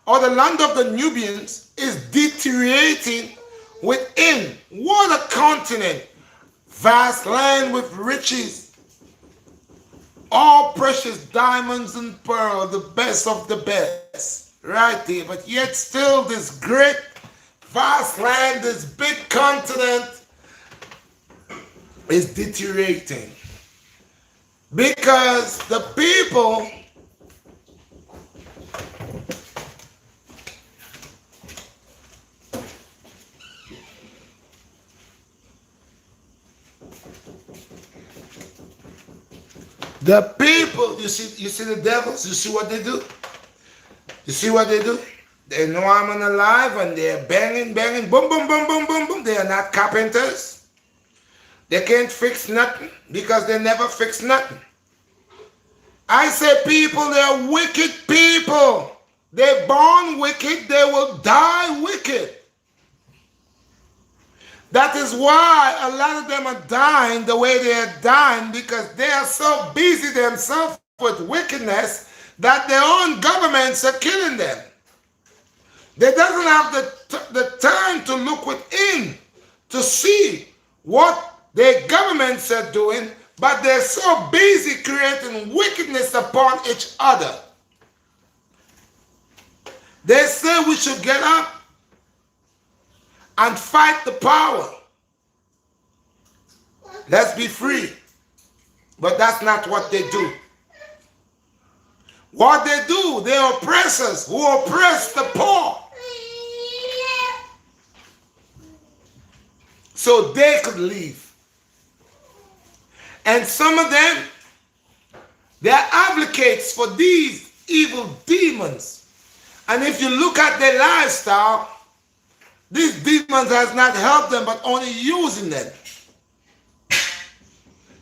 or the land of the Nubians, is deteriorating within. What a continent! Vast land with riches, all precious diamonds and pearls, the best of the best, right there. But yet still this great, vast land, this big continent is deteriorating. Because the people you see the devils, you see what they do? You see what they do? They know I'm alive and they're banging, boom, boom, boom, boom, boom, boom. They are not carpenters. They can't fix nothing because they never fix nothing. I say people, they're wicked people. They're born wicked, they will die wicked. That is why a lot of them are dying the way they are dying, because they are so busy themselves with wickedness that their own governments are killing them. They doesn't have the time to look within to see what their governments are doing, but they're so busy creating wickedness upon each other. They say we should get up and fight the power. Let's be free. But that's not what they do. What they do, they oppressors who oppress the poor. So they could leave. And some of them, they're advocates for these evil demons. And if you look at their lifestyle, these demons has not helped them but only using them.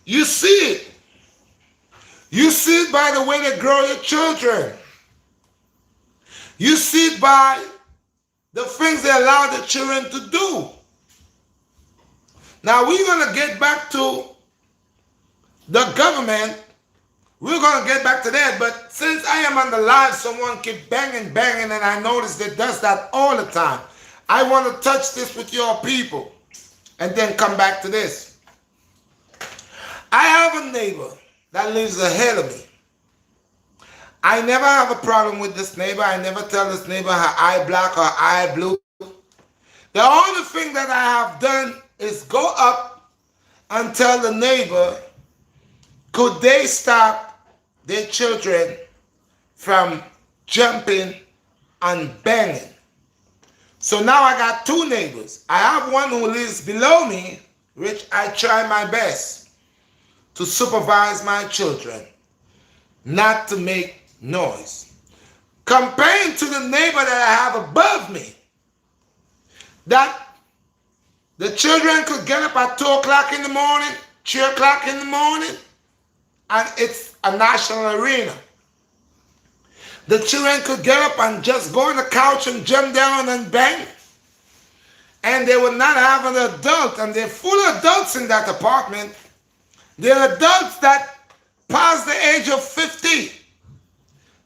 You see it. You see it by the way they grow your children. You see it by the things they allow the children to do. Now we're going to get back to the government. We're going to get back to that. But since I am on the live, someone keep banging, and I notice it does that all the time. I want to touch this with your people and then come back to this. I have a neighbor that lives ahead of me. I never have a problem with this neighbor. I never tell this neighbor her eye black or eye blue. The only thing that I have done is go up and tell the neighbor, could they stop their children from jumping and banging? So now I got two neighbors. I have one who lives below me, which I try my best to supervise my children, not to make noise. Comparing to the neighbor that I have above me, that the children could get up at 2 o'clock in the morning, 3 o'clock in the morning, and it's a national arena. The children could get up and just go on the couch and jump down and bang. And they would not have an adult, and they're full of adults in that apartment. They're adults that pass the age of 50.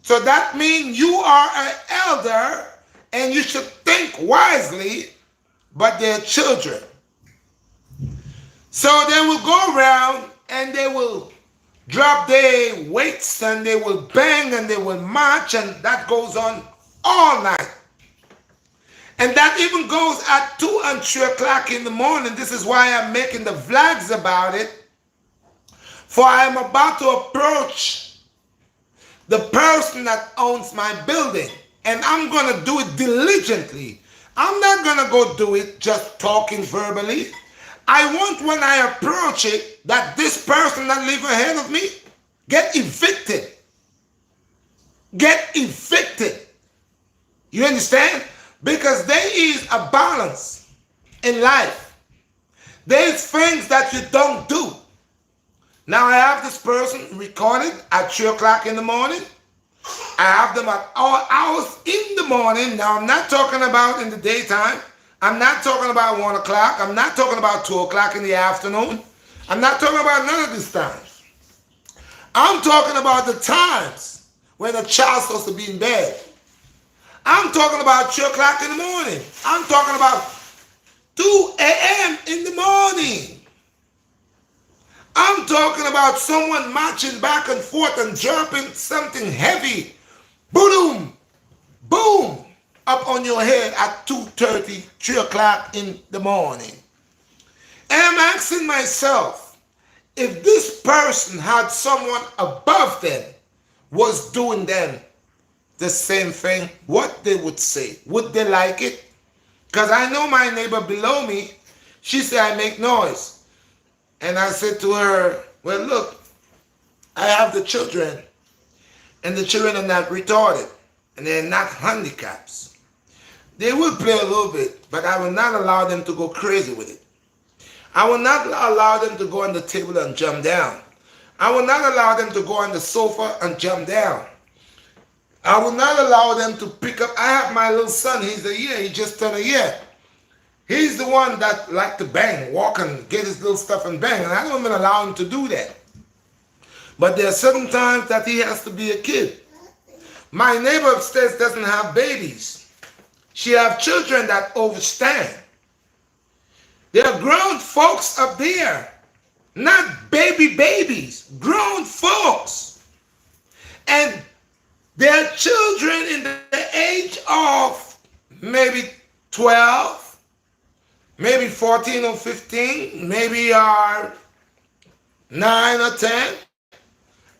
So that means you are an elder and you should think wisely, but they're children. So they will go around and they will drop their weights and they will bang and they will march, and that goes on all night. And that even goes at 2 and 3 o'clock in the morning. This is why I'm making the vlogs about it. For I am about to approach the person that owns my building. And I'm going to do it diligently. I'm not going to go do it just talking verbally. I want when I approach it that this person that lives ahead of me get evicted. Get evicted. You understand? Because there is a balance in life. There's things that you don't do. Now I have this person recorded at 3 o'clock in the morning. I have them at all hours in the morning. Now I'm not talking about in the daytime. I'm not talking about 1 o'clock. I'm not talking about 2 o'clock in the afternoon. I'm not talking about none of these times. I'm talking about the times when a child's supposed to be in bed. I'm talking about 3 o'clock in the morning. I'm talking about 2 a.m. in the morning. I'm talking about someone marching back and forth and dropping something heavy. Boom, boom, up on your head at 2:30, 3 o'clock in the morning. And I'm asking myself, if this person had someone above them was doing them the same thing, what they would say? Would they like it? Because I know my neighbor below me, she said I make noise. And I said to her, well, look, I have the children, and the children are not retarded, and they're not handicaps. They will play a little bit, but I will not allow them to go crazy with it. I will not allow them to go on the table and jump down. I will not allow them to go on the sofa and jump down. I will not allow them to pick up. I have my little son, he's a year, he just turned a year. He's the one that like to bang, walk and get his little stuff and bang, and I don't even allow him to do that. But there are certain times that he has to be a kid. My neighbor upstairs doesn't have babies. She have children that overstand. There are grown folks up there, not babies, grown folks. And there are children in the age of maybe 12, maybe 14 or 15, maybe are 9 or 10.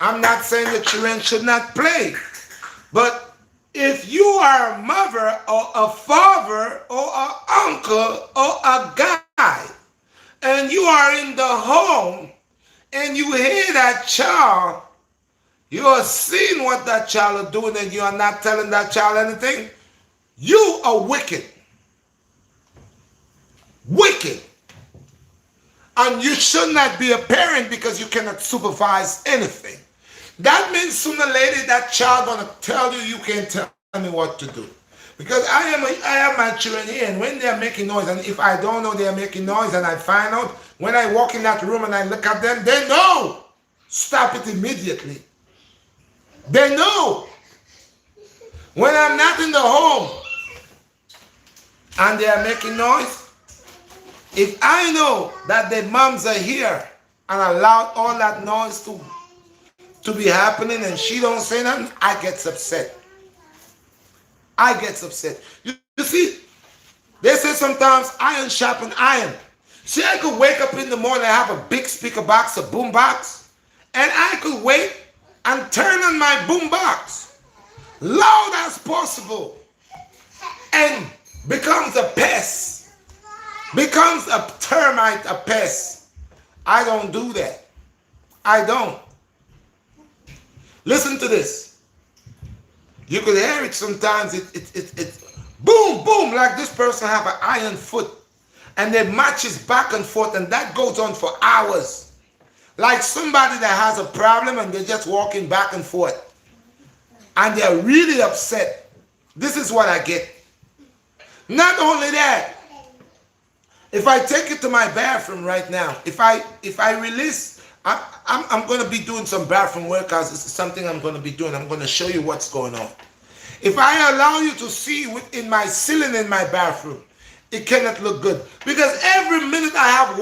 I'm not saying the children should not play. But if you are a mother or a father or an uncle or a guy and you are in the home and you hear that child, you are seeing what that child is doing and you are not telling that child anything, you are wicked. Wicked. And you should not be a parent because you cannot supervise anything. That means sooner or later that child gonna tell you you can't tell me what to do. Because I have my children here and when they're making noise and if I don't know they're making noise and I find out when I walk in that room and I look at them, they know. Stop it immediately. They know. When I'm not in the home and they are making noise, if I know that the moms are here and allow all that noise to be happening and she don't say nothing, I get upset. I get upset. You see, they say sometimes iron sharpen iron. See, I could wake up in the morning and have a big speaker box, a boom box, and I could wait and turn on my boom box loud as possible and becomes a pest, becomes a termite, a pest. I don't do that. I don't. Listen to this. You could hear it sometimes. It boom, boom, like this person have an iron foot. And they matches back and forth and that goes on for hours. Like somebody that has a problem and they're just walking back and forth. And they're really upset. This is what I get. Not only that, if I take it to my bathroom right now, if I release, I'm going to be doing some bathroom workouts. This is something I'm going to be doing. I'm going to show you what's going on. If I allow you to see within my ceiling in my bathroom, it cannot look good. Because every minute I have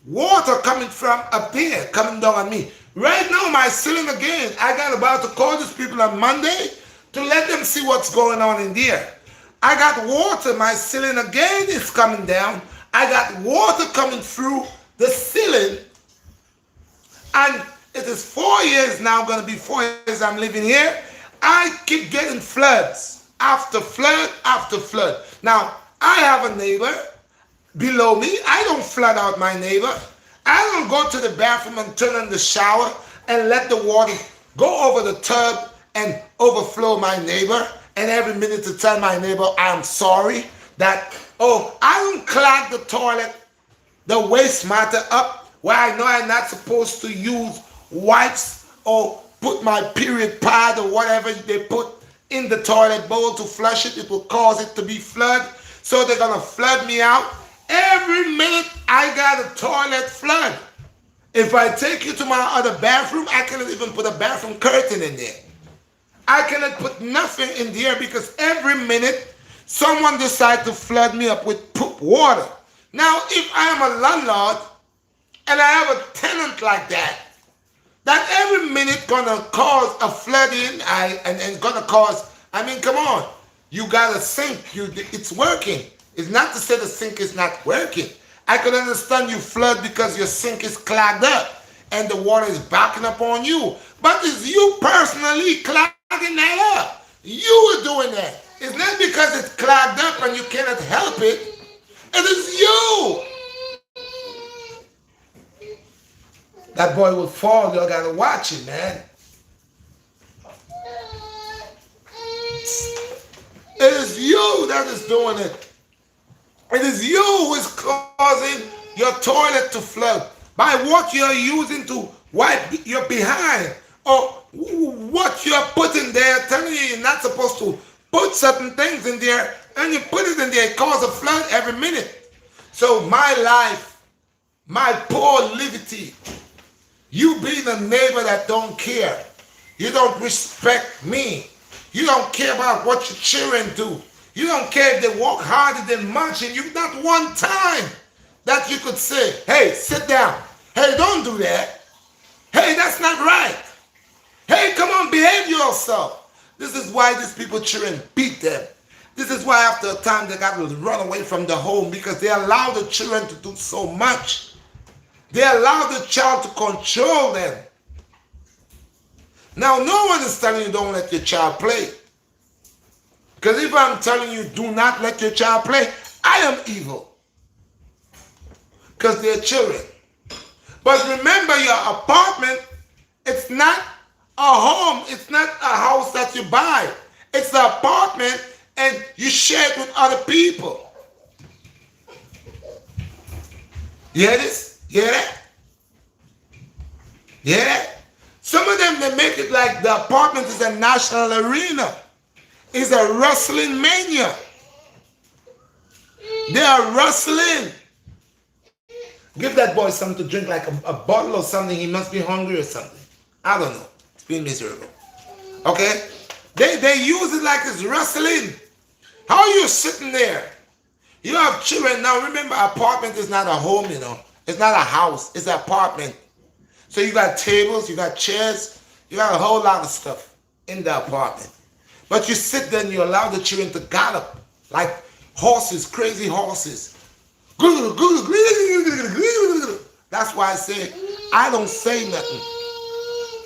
water coming from up here, coming down on me. Right now, my ceiling again, I got about to call these people on Monday to let them see what's going on in there. I got water, my ceiling again is coming down. I got water coming through the ceiling. And it is 4 years now, going to be 4 years I'm living here. I keep getting floods after flood after flood. Now, I have a neighbor below me. I don't flood out my neighbor. I don't go to the bathroom and turn on the shower and let the water go over the tub and overflow my neighbor. And every minute to tell my neighbor I'm sorry that, oh, I don't clog the toilet, the waste matter up where I know I'm not supposed to use wipes or put my period pad or whatever they put in the toilet bowl to flush it. It will cause it to be flood. So they're going to flood me out. Every minute I got a toilet flood. If I take you to my other bathroom, I cannot even put a bathroom curtain in there. I cannot put nothing in there because every minute someone decides to flood me up with poop water. Now, if I am a landlord and I have a tenant like that every minute gonna cause a flooding and gonna cause, I mean, come on. You got a sink, it's working. It's not to say the sink is not working. I could understand you flood because your sink is clogged up and the water is backing up on you. But it's you personally clogging that up. You are doing that. It's not because it's clogged up and you cannot help it. It is you. That boy will fall. You gotta watch it, man. It is you that is doing it. It is you who is causing your toilet to flood by what you're using to wipe your behind or what you're putting there, telling you you're not supposed to put certain things in there and you put it in there, it causes a flood every minute. So my life, my poor liberty, you being a neighbor that don't care, you don't respect me, you don't care about what your children do, you don't care if they work harder than much, and you not one time that you could say, hey, sit down, hey, don't do that, hey, that's not right, hey, come on, behave yourself. This is why these people children beat them. This is why after a time they got to run away from the home because they allow the children to do so much. They allow the child to control them. Now, no one is telling you don't let your child play. Because if I'm telling you do not let your child play, I am evil. Because they're children. But remember, your apartment, it's not a home. It's not a house that you buy. It's the apartment and you share it with other people. You hear this? You hear that? You hear that? Some of them, they make it like the apartment is a national arena. It's a wrestling mania. They are wrestling. Give that boy something to drink, like a bottle or something. He must be hungry or something. I don't know. It's been miserable. Okay? They use it like it's wrestling. How are you sitting there? You have children. Now remember, apartment is not a home, you know. It's not a house. It's an apartment. So you got tables, you got chairs, you got a whole lot of stuff in the apartment. But you sit there and you allow the children to gallop like horses, crazy horses. That's why I say, I don't say nothing.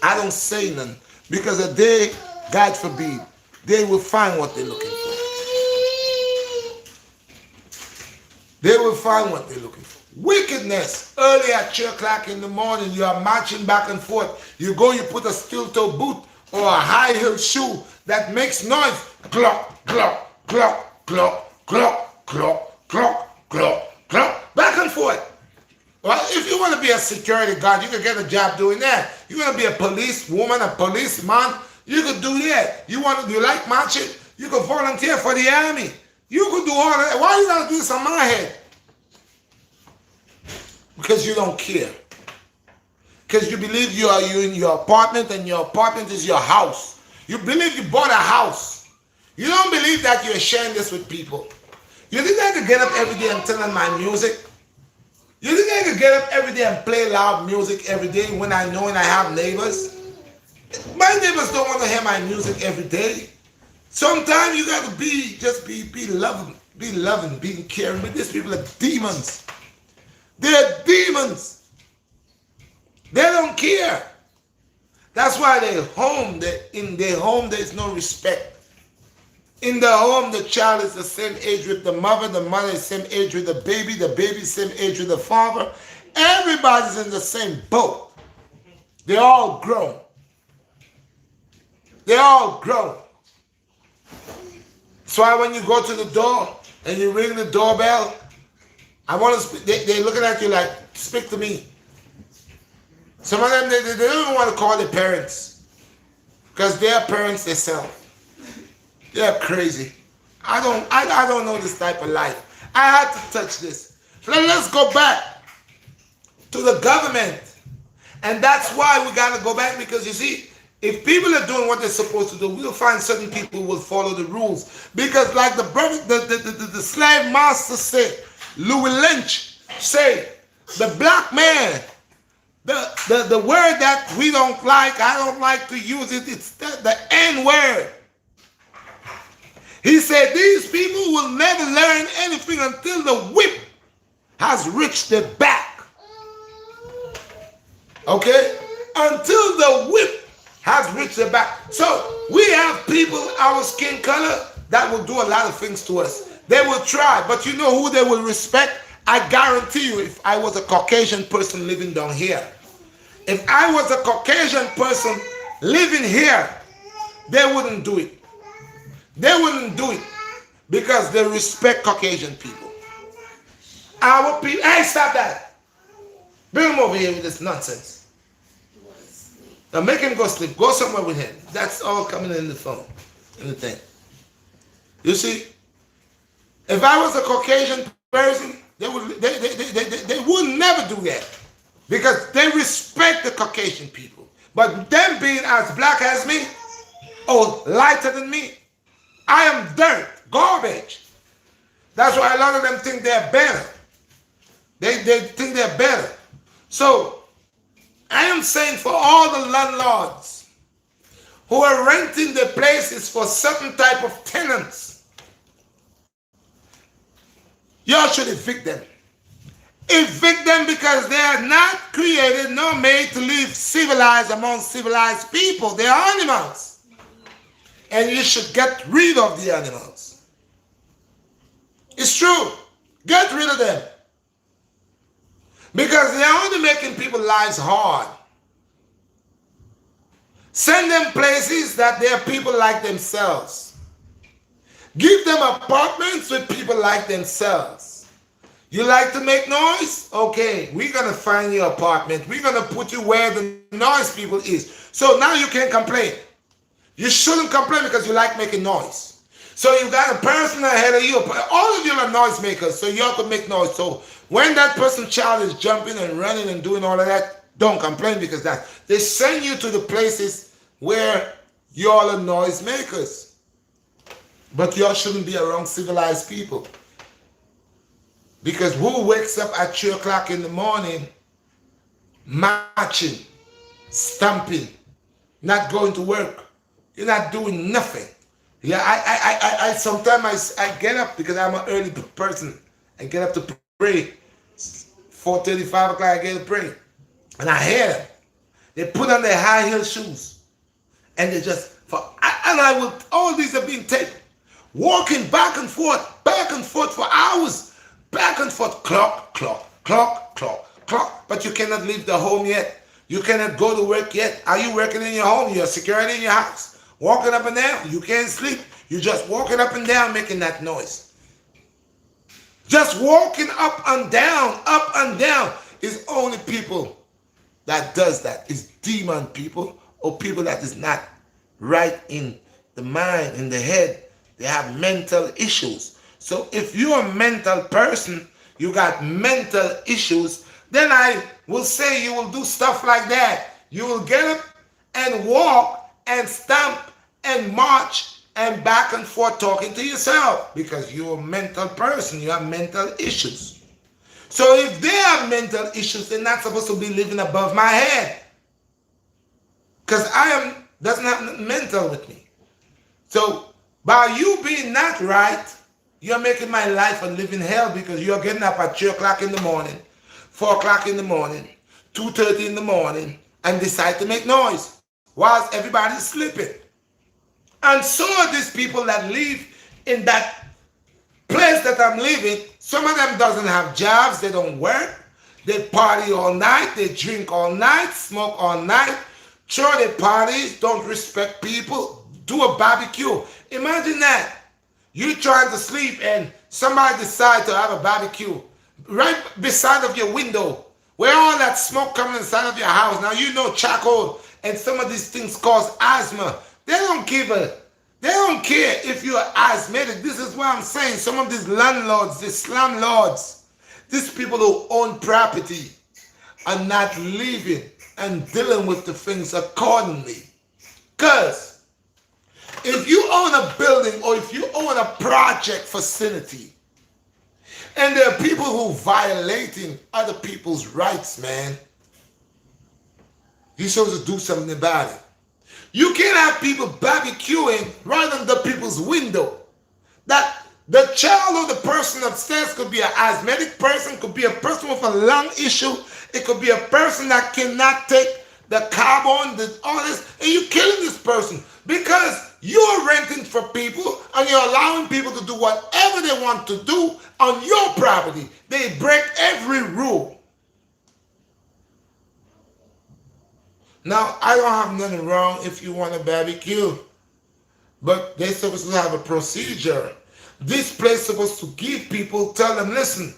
I don't say nothing. Because a day, God forbid, they will find what they're looking for. They will find what they're looking for. Wickedness. Early at 3 o'clock in the morning, you are marching back and forth. You go, you put a steel-toe boot or a high-heel shoe that makes noise. Clock, clock, clock, clock, clock, clock, clock, clock, clock. Back and forth. Well, if you want to be a security guard, you can get a job doing that. You want to be a policewoman, a policeman, you could do that. You like marching? You could volunteer for the army. You could do all that. Why you gotta do this on my head? Because you don't care. Because you believe you in your apartment and your apartment is your house. You believe you bought a house. You don't believe that you're sharing this with people. You think I could get up every day and turn on my music? You think I could get up every day and play loud music every day when I know and I have neighbors? My neighbors don't want to hear my music every day. Sometimes you got to be loving, being caring. But these people are demons. They're demons. They don't care. That's why in their home there's no respect. In the home, the child is the same age with the mother is the same age with the baby is the same age with the father. Everybody's in the same boat. They're all grown. They're all grown. That's why when you go to the door and you ring the doorbell, I want to speak. They're looking at you like, speak to me. Some of them, they don't even want to call their parents because their parents themselves. They're crazy. I don't know this type of life. I had to touch this. Let's go back to the government. And that's why we got to go back, because you see, if people are doing what they're supposed to do, we'll find certain people who will follow the rules. Because like the slave master said, Louis Lynch said, the black man, the word that we don't like, I don't like to use it, it's the N word. He said these people will never learn anything until the whip has reached their back. Okay? Until the whip has reached their back. So we have people, our skin color, that will do a lot of things to us. They will try, but you know who they will respect? I guarantee you, if I was a Caucasian person living down here, if I was a Caucasian person living here, they wouldn't do it. They wouldn't do it because they respect Caucasian people. Our people, hey, stop that. Bring him over here with this nonsense. Now make him go sleep. Go somewhere with him. That's all coming in the phone, in the thing. You see, if I was a Caucasian person, they would never do that because they respect the Caucasian people. But them being as black as me, or lighter than me, I am dirt, garbage. That's why a lot of them think they're better. They think they're better. So, I am saying for all the landlords who are renting their places for certain type of tenants, y'all should evict them. Evict them because they are not created nor made to live civilized among civilized people. They are animals. And you should get rid of the animals. It's true. Get rid of them. Because they are only making people's lives hard. Send them places that there are people like themselves. Give them apartments with people like themselves. You like to make noise? Okay, we're going to find your apartment. We're going to put you where the noise people is. So now you can't complain. You shouldn't complain because you like making noise. So you got a person ahead of you. All of you are noise makers, so you have to make noise. So when that person's child is jumping and running and doing all of that, don't complain because that they send you to the places where you all are noise makers. But y'all shouldn't be around civilized people. Because who wakes up at 3 o'clock in the morning marching, stomping, not going to work? You're not doing nothing. Yeah, I sometimes I get up because I'm an early person. I get up to pray. 4:30, 5 o'clock I get to pray. And I hear them. They put on their high heel shoes. And they just, all these are being taped. Walking back and forth for hours. Back and forth, clock, clock, clock, clock, clock. But you cannot leave the home yet. You cannot go to work yet. Are you working in your home? You're security in your house. Walking up and down. You can't sleep. You're just walking up and down making that noise. Just walking up and down is only people that does that. Is demon people or people that is not right in the mind, in the head. They have mental issues. So if you're a mental person, you got mental issues, then I will say you will do stuff like that. You will get up and walk and stamp and march and back and forth talking to yourself because you're a mental person. You have mental issues. So if they have mental issues, they're not supposed to be living above my head because doesn't have mental with me. So by you being not right, you're making my life a living hell because you're getting up at 3 o'clock in the morning, 4 o'clock in the morning, 2:30 in the morning, and decide to make noise whilst everybody's sleeping. And so are these people that live in that place that I'm living. Some of them doesn't have jobs, they don't work, they party all night, they drink all night, smoke all night, throw their parties, don't respect people, do a barbecue. Imagine that. You trying to sleep and somebody decide to have a barbecue right beside of your window where all that smoke coming inside of your house. Now you know charcoal and some of these things cause asthma. They don't care if you're asthmatic. This is what I'm saying. Some of these landlords, these slumlords, these people who own property are not living and dealing with the things accordingly. Because if you own a building or if you own a project facility and there are people who violating other people's rights, man, you're supposed to do something about it. You can't have people barbecuing right under people's window. That the child or the person upstairs could be an asthmatic person, could be a person with a lung issue, it could be a person that cannot take the carbon, all this, and you're killing this person because you're renting for people and you're allowing people to do whatever they want to do on your property. They break every rule. Now, I don't have nothing wrong if you want a barbecue, but they're supposed to have a procedure. This place is supposed to give people, tell them, listen,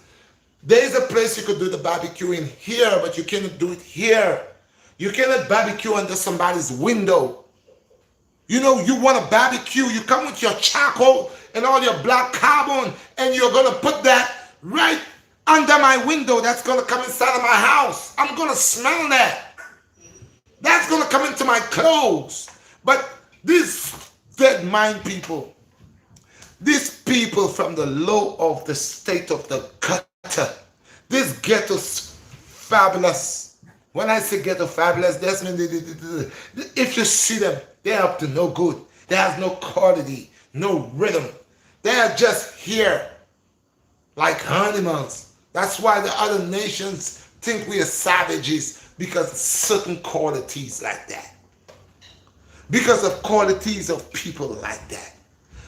there's a place you could do the barbecue in here, but you cannot do it here. You cannot barbecue under somebody's window. You know, you want a barbecue, you come with your charcoal and all your black carbon, and you're going to put that right under my window. That's going to come inside of my house. I'm going to smell that. That's going to come into my clothes. But these dead mind people, these people from the low of the state of the gutter, this ghetto's fabulous. When I say ghetto fabulous, that's mean if you see them, they're up to no good. They have no quality, no rhythm. They are just here like animals, That's why the other nations think we are savages because of certain qualities like that. Because of qualities of people like that.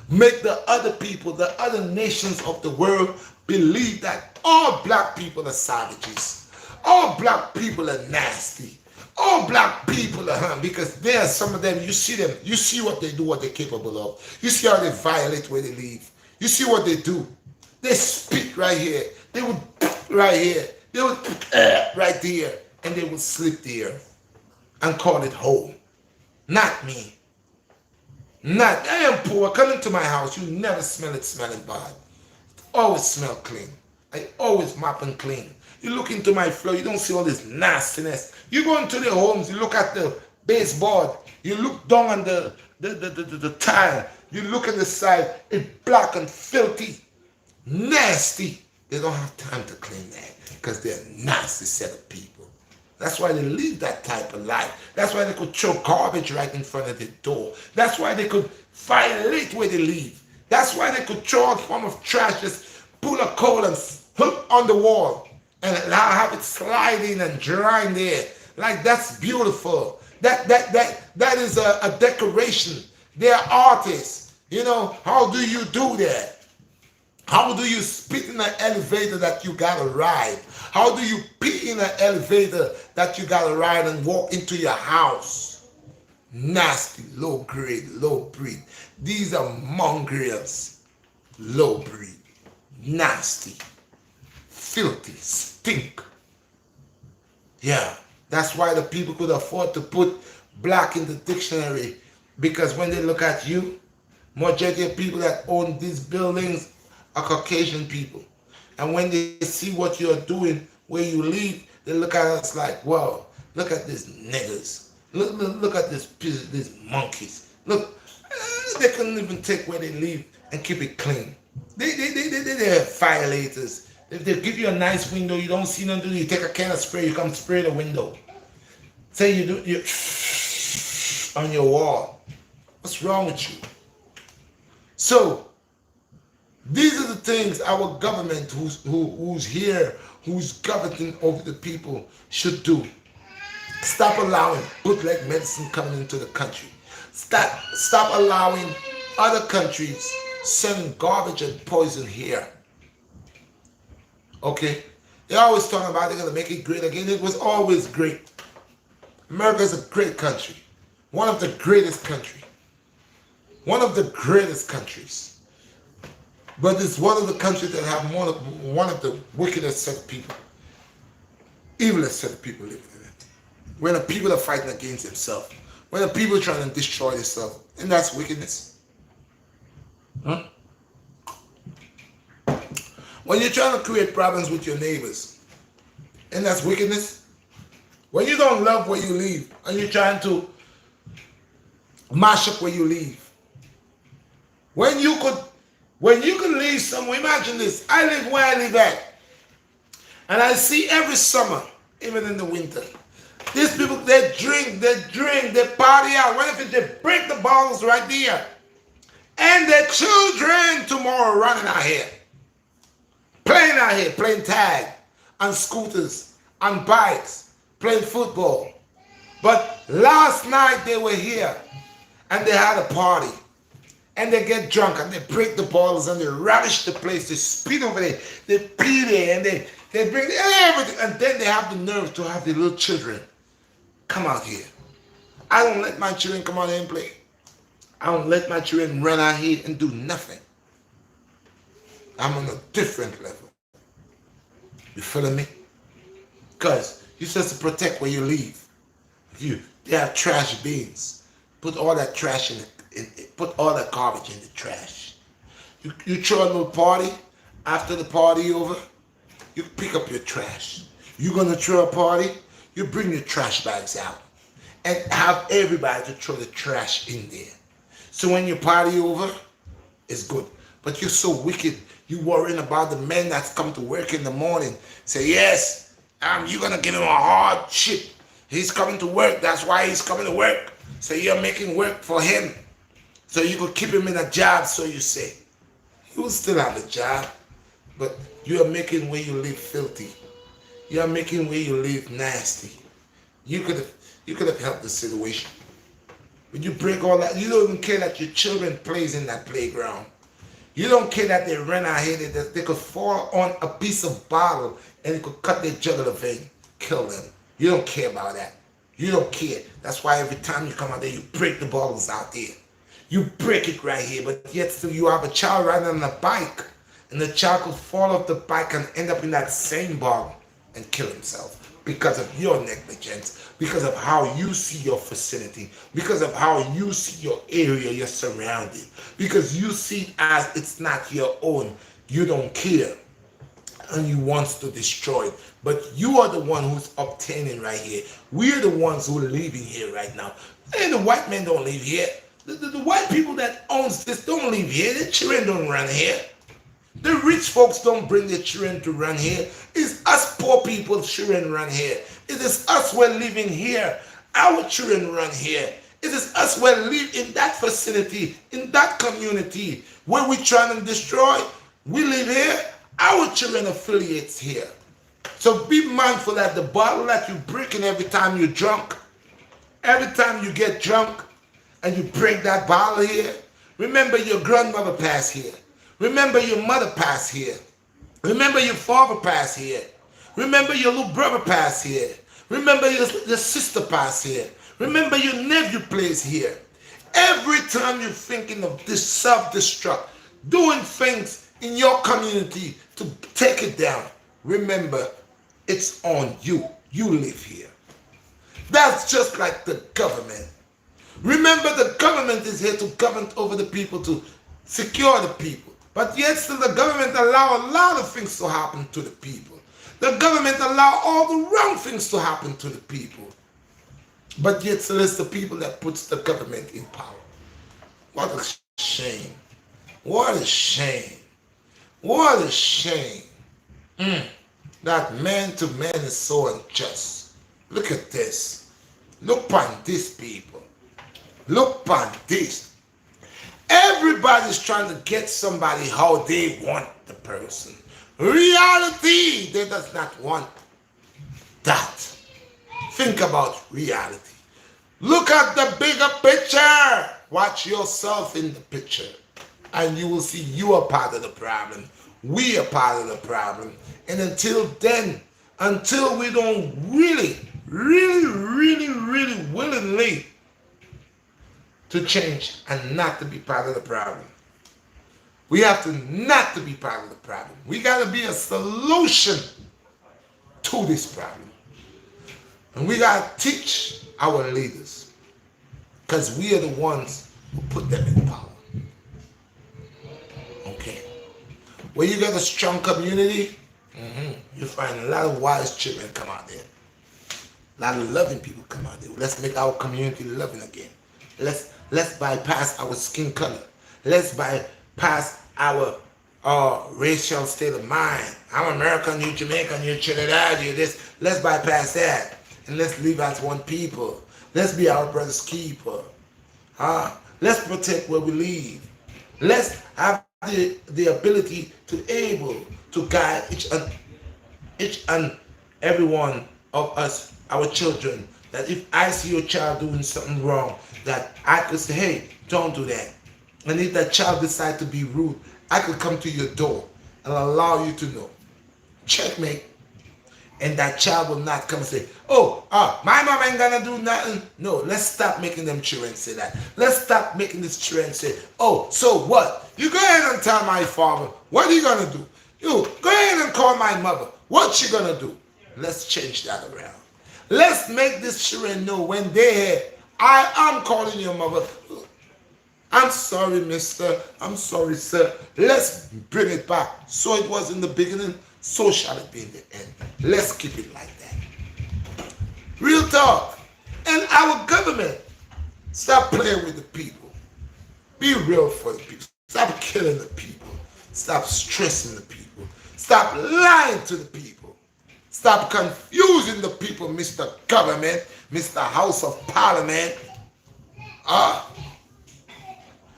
Make the other people, the other nations of the world believe that all black people are savages. All black people are nasty. All black people are because there are some of them, you see them, you see what they do, what they're capable of. You see how they violate where they live. You see what they do. They spit right here. They would right here. They would right there. And they would sleep there and call it home. Not me. Not, I am poor. Come into my house. You never smell it smelling bad. Always smell clean. I always mop and clean. You look into my floor, you don't see all this nastiness. You go into the homes, you look at the baseboard, you look down on the tile, you look at the side, it's black and filthy, nasty. They don't have time to clean that because they're a nasty set of people. That's why they live that type of life. That's why they could throw garbage right in front of the door. That's why they could violate where they live. That's why they could throw a form of trash, just pull a coal and hook on the wall and have it sliding and drying there. Like that's beautiful. That is a decoration. They're artists. You know, how do you do that? How do you spit in an elevator that you gotta ride? How do you pee in an elevator that you gotta ride and walk into your house? Nasty, low grade, low breed. These are mongrels, low breed, nasty, filthy, stink. Yeah, that's why the people could afford to put black in the dictionary, because when they look at you, majority of people that own these buildings are Caucasian people. And when they see what you're doing, where you live, they look at us like, whoa, look at these niggas. Look at these monkeys. Look, they couldn't even take where they live and keep it clean. They're violators. If they give you a nice window, you don't see nothing, you take a can of spray, you come spray the window. Say you do you on your wall. What's wrong with you? So these are the things our government, who's here, who's governing over the people, should do. Stop allowing bootleg medicine coming into the country. Stop allowing other countries sending garbage and poison here. Okay? They always talking about they're gonna make it great again. It was always great. America is a great country. One of the greatest countries. One of the greatest countries. But it's one of the countries that have one of the wickedest set of people. Evilest set of people living in it. When the people are fighting against themselves. When the people are trying to destroy themselves. And that's wickedness. Huh? When you're trying to create problems with your neighbors. And that's wickedness. When you don't love where you live. And you're trying to mash up where you live. When you can live somewhere, imagine this. I live where I live at. And I see every summer, even in the winter, these people, they drink, they party out. What if they break the bottles right there? And their children tomorrow running out here. Playing tag, on scooters, on bikes, playing football. But last night they were here and they had a party. And they get drunk and they break the bottles and they ravish the place. They spit over there. They pee there and they bring everything. And then they have the nerve to have the little children come out here. I don't let my children come out here and play. I don't let my children run out here and do nothing. I'm on a different level. You feeling me? Because you're supposed to protect where you live. They have trash bins. Put all that trash in it. Put all that garbage in the trash. You throw a little party. After the party over, you pick up your trash. You're gonna throw a party. You bring your trash bags out and have everybody to throw the trash in there. So when your party over, it's good. But you're so wicked. You worrying about the men that's come to work in the morning. Say yes, you're gonna give him a hard shit. He's coming to work. That's why he's coming to work. So you're making work for him. So you could keep him in a job, so you say. He will still have a job. but you are making where you live filthy. You are making where you live nasty. You could have you could have helped the situation. When you break all that, you don't even care that your children plays in that playground. You don't care that they run out here, that they could fall on a piece of bottle and it could cut their jugular vein, kill them. You don't care about that. You don't care. That's why every time you come out there, you break the bottles out there. You break it right here, but yet still you have a child riding on a bike, and the child could fall off the bike and end up in that same bottle and kill himself because of your negligence, because of how you see your facility, because of how you see your area, your surrounding, because you see it as it's not your own. You don't care and you wants to destroy it. But you are the one who's obtaining right here. We're the ones who are living here right now. And the white men don't live here. The white people that owns this don't live here. The children don't run here. The rich folks don't bring their children to run here. It's us poor people children run here. It is us who are living here. Our children run here. It is us who live in that facility, in that community where we're trying to destroy. We live here. Our children affiliates here. So be mindful that the bottle that you're breaking every time you're drunk, every time you get drunk and you break that bottle here, remember your grandmother passed here. Remember your mother passed here. Remember your father passed here. Remember your little brother passed here. Remember your sister passed here. Remember your nephew plays here. Every time you're thinking of this self-destruct, doing things in your community to take it down, remember, it's on you. You live here. That's just like the government. Remember, the government is here to govern over the people, to secure the people. But yet still the government allow a lot of things to happen to the people. The government allow all the wrong things to happen to the people. But yet still it's the people that puts the government in power. What a shame. What a shame. What a shame. That man to man is so unjust. Look at this. Look upon this, people. Look upon this. Everybody's trying to get somebody how they want the person. Reality, they does not want that. Think about reality. Look at the bigger picture. Watch yourself in the picture. And you will see you are part of the problem. We are part of the problem. And until then, until we don't really willingly to change and not to be part of the problem. We have to not to be part of the problem. We got to be a solution to this problem. And we got to teach our leaders, because we are the ones who put them in power. Okay. Where you got a strong community, you find a lot of wise children come out there. A lot of loving people come out there. Let's make our community loving again. Let's bypass our skin color. Let's bypass our racial state of mind. I'm American, you Jamaican, you Trinidad, you this. Let's bypass that. And let's live as one people. Let's be our brother's keeper. Let's protect where we live. Let's have the ability to able to guide each and every one of us, our children, that if I see your child doing something wrong, that I could say, hey, don't do that. And if that child decides to be rude, I could come to your door and allow you to know. Checkmate. And that child will not come and say, my mom ain't gonna do nothing. No, let's stop making them children say that. Let's stop making these children say, so what? You go ahead and tell my father, what are you gonna do? You go ahead and call my mother. What you gonna do? Let's change that around. Let's make these children know when they hear, I am calling your mother. I'm sorry, mister. I'm sorry, sir. Let's bring it back. So it was in the beginning, so shall it be in the end. Let's keep it like that. Real talk. And our government, stop playing with the people. Be real for the people. Stop killing the people. Stop stressing the people. Stop lying to the people. Stop confusing the people, Mr. Government, Mr. House of Parliament,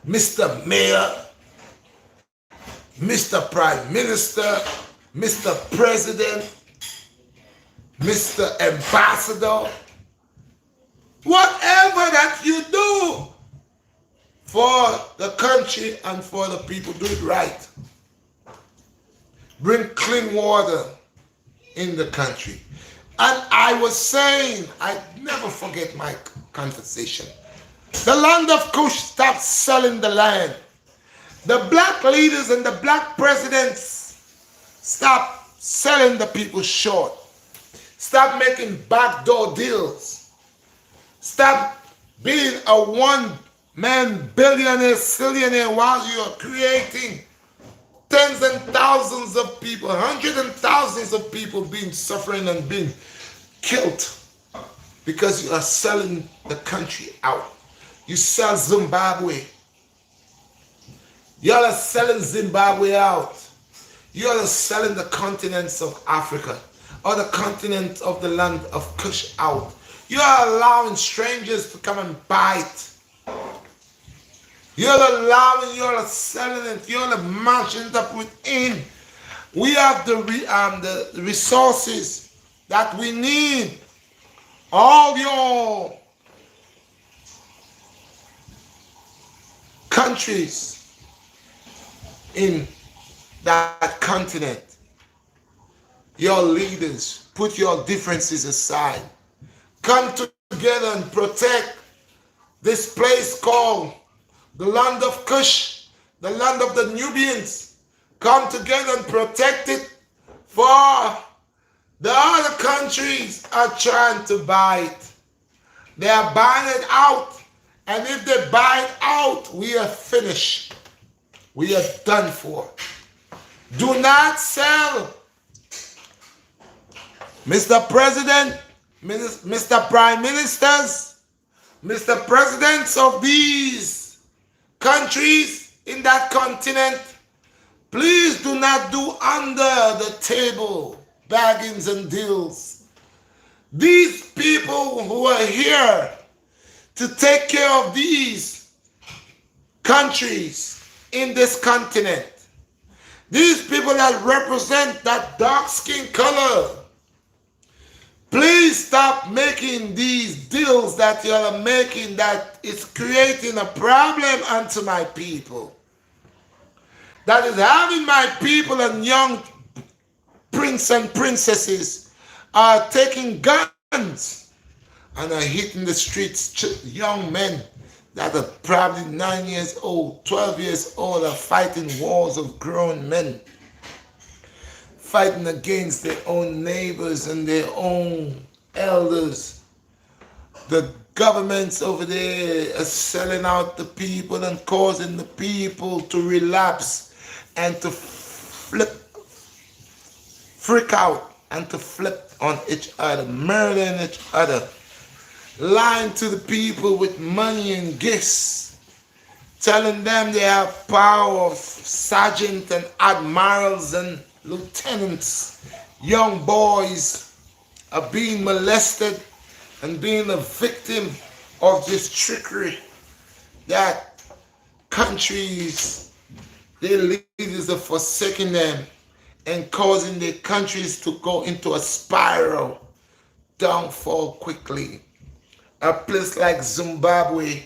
Mr. Mayor, Mr. Prime Minister, Mr. President, Mr. Ambassador, whatever that you do for the country and for the people, do it right. Bring clean water in the country. And I was saying, I never forget my conversation. The land of Kush stopped selling the land. The black leaders and the black presidents stopped selling the people short. Stop making backdoor deals. Stop being a one-man billionaire, zillionaire while you are creating tens and thousands of people, hundreds and thousands of people being suffering and being killed because you are selling the country out. You sell Zimbabwe. Y'all are selling Zimbabwe out. Y'all are selling the continents of Africa or the continent of the land of Kush out. You are allowing strangers to come and buy it. You're allowing, you're selling it, you're matching it up within. We have the resources that we need. All your countries in that continent, your leaders, put your differences aside. Come together and protect this place called the land of Kush, the land of the Nubians. Come together and protect it, for the other countries are trying to buy it. They are buying it out, and if they buy it out, we are finished. We are done for. Do not sell. Mr. President, Mr. Prime Ministers, Mr. Presidents of these countries in that continent, please do not do under the table bargains and deals. These people who are here to take care of these countries in this continent, these people that represent that dark skin color, please stop making these deals that you are making that is creating a problem unto my people. That is having my people and young prince and princesses are taking guns and are hitting the streets. Young men that are probably 9 years old, 12 years old are fighting wars of grown men, fighting against their own neighbors and their own elders. The governments over there are selling out the people and causing the people to relapse and to freak out and to flip on each other, murdering each other, lying to the people with money and gifts, telling them they have power of sergeants and admirals and lieutenants. Young boys are being molested and being a victim of this trickery that countries, their leaders are forsaking them and causing their countries to go into a spiral downfall quickly. A place like Zimbabwe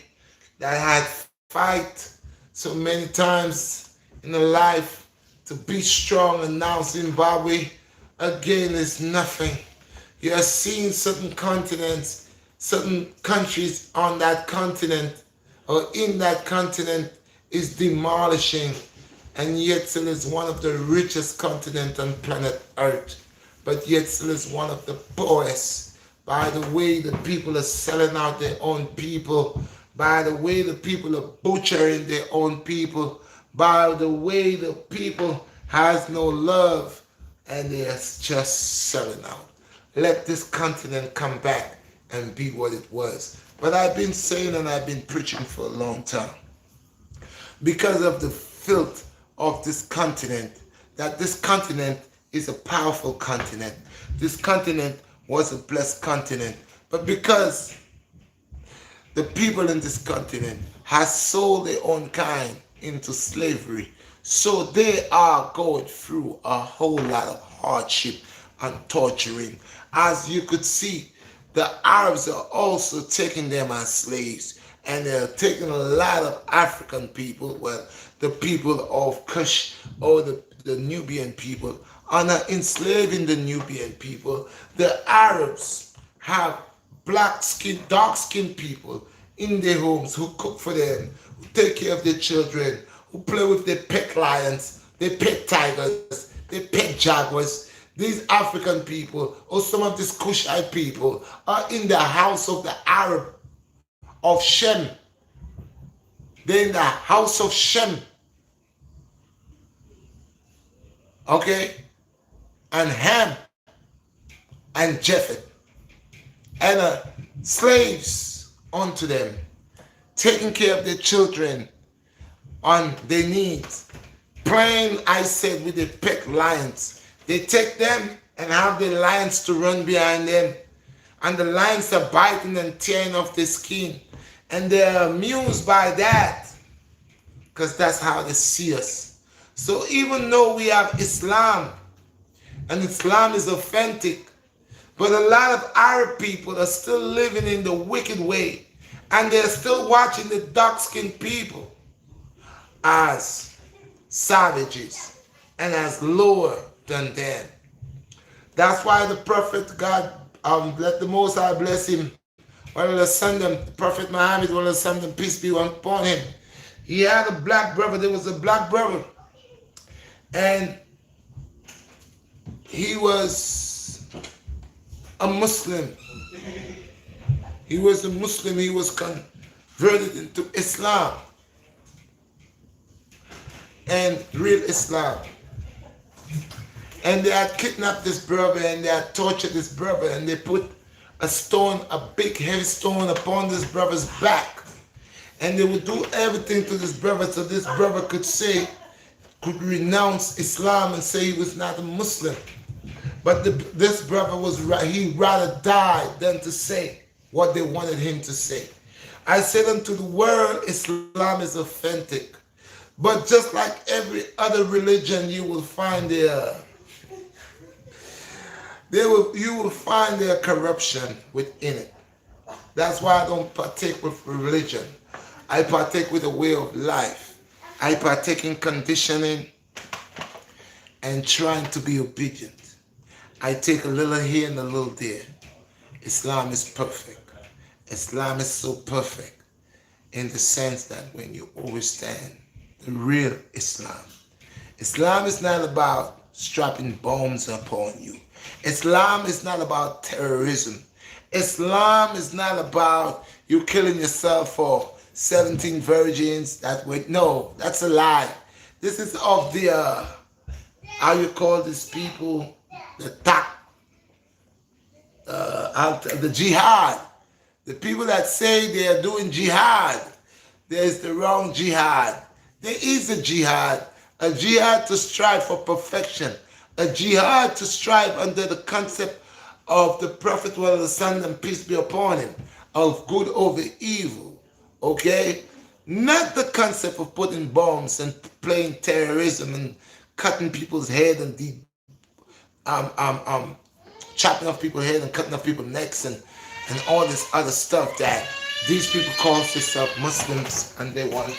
that had fight so many times in their life to be strong, and now Zimbabwe again is nothing. You are seeing certain continents, certain countries on that continent or in that continent is demolishing, and yet still is one of the richest continents on planet Earth, but yet still is one of the poorest. By the way the people are selling out their own people, by the way the people are butchering their own people, by the way the people has no love and they are just selling out. Let this continent come back and be what it was. But I've been saying and I've been preaching for a long time, because of the filth of this continent, that this continent is a powerful continent. This continent was a blessed continent. But because the people in this continent has sold their own kind into slavery, So they are going through a whole lot of hardship and torturing. As you could see, the Arabs are also taking them as slaves, and they're taking a lot of African people, well, the people of Kush or the Nubian people, are not enslaving the Nubian people. The Arabs have black skin, dark skinned people in their homes who cook for them, who take care of their children, who play with their pet lions, their pet tigers, their pet jaguars. These African people or some of these Cushite people are in the house of the Arab of Shem. They're in the house of Shem. Okay? And Ham and Japheth. And slaves unto them, taking care of their children on their needs, playing, I said, with the pet lions. They take them and have the lions to run behind them, and the lions are biting and tearing off their skin, and they're amused by that because that's how they see us. So even though we have Islam, and Islam is authentic, but a lot of Arab people are still living in the wicked way, and they're still watching the dark-skinned people as savages and as lower than them. That's why the prophet God, let the Most High bless him, the Prophet Muhammad, peace be upon him. He had a black brother. There was a black brother, and he was a Muslim. He was a Muslim. He was converted into Islam, and real Islam. And they had kidnapped this brother, and they had tortured this brother, and they put a stone, a big heavy stone upon this brother's back. And they would do everything to this brother so this brother could renounce Islam and say he was not a Muslim. But this brother he rather died than to say what they wanted him to say. I said unto the world, Islam is authentic. But just like every other religion, you will find you will find their corruption within it. That's why I don't partake with religion. I partake with a way of life. I partake in conditioning and trying to be obedient. I take a little here and a little there. Islam is perfect. Islam is so perfect in the sense that when you understand the real Islam, Islam is not about strapping bombs upon you. Islam is not about terrorism. Islam is not about you killing yourself for 17 virgins. No, that's a lie. This is of the, how you call these people, the jihad. The people that say they are doing jihad, there's the wrong jihad. There is a jihad to strive for perfection, a jihad to strive under the concept of the Prophet, and peace be upon him, of good over evil, okay? Not the concept of putting bombs and playing terrorism and cutting people's head and chopping off people's head and cutting off people's necks and all this other stuff that these people call themselves Muslims, and they want.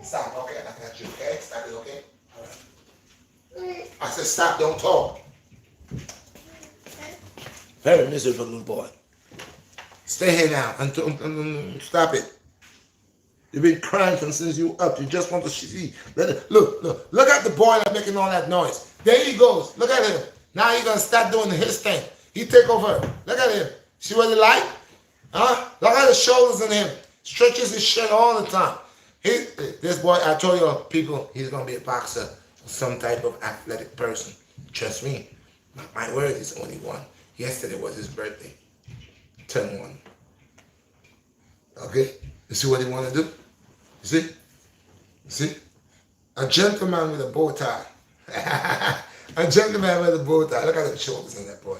Stop, okay? I got you, okay? Stop it, okay? All right. I said stop, don't talk. Very miserable little boy. Stay here now and stop it. You've been crying since you up. You just want to see. Look at the boy that's making all that noise. There he goes. Look at him. Now he's gonna start doing his thing. He take over. Look at him. See what he like? Huh? Look at the shoulders in him. Stretches his shirt all the time. This boy, I told you people, he's gonna be a boxer, some type of athletic person. Trust me. My word is only one. Yesterday was his birthday. Turn one. Okay? You see what he want to do? You see? You see? A gentleman with a bow tie. A gentleman with a bow tie. Look at the shoulders on that boy.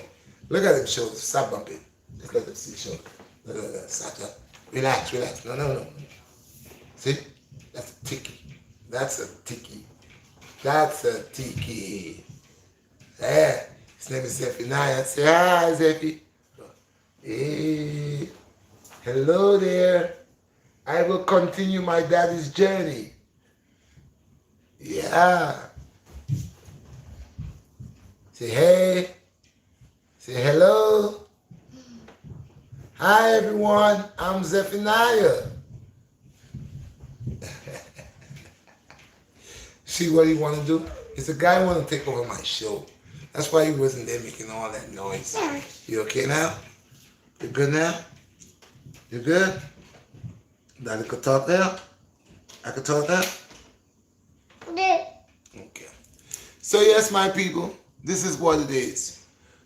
Look at them shoulders. Stop bumping. Just let them see shoulder. No. Stop up. Relax. No. See? That's a tiki. That's a tiki. That's a tiki. Yeah. His name is Zephaniah. Say hi, Zephy. Hey. Hello there. I will continue my daddy's journey. Yeah. Say hey. Say hello. Hi everyone. I'm Zephaniah. See what he want to do? It's a guy who want to take over my show. That's why he wasn't there making all that noise. You okay now? You good now? You good? Daddy could talk now? I could talk now? Okay. So yes, my people, this is what it is.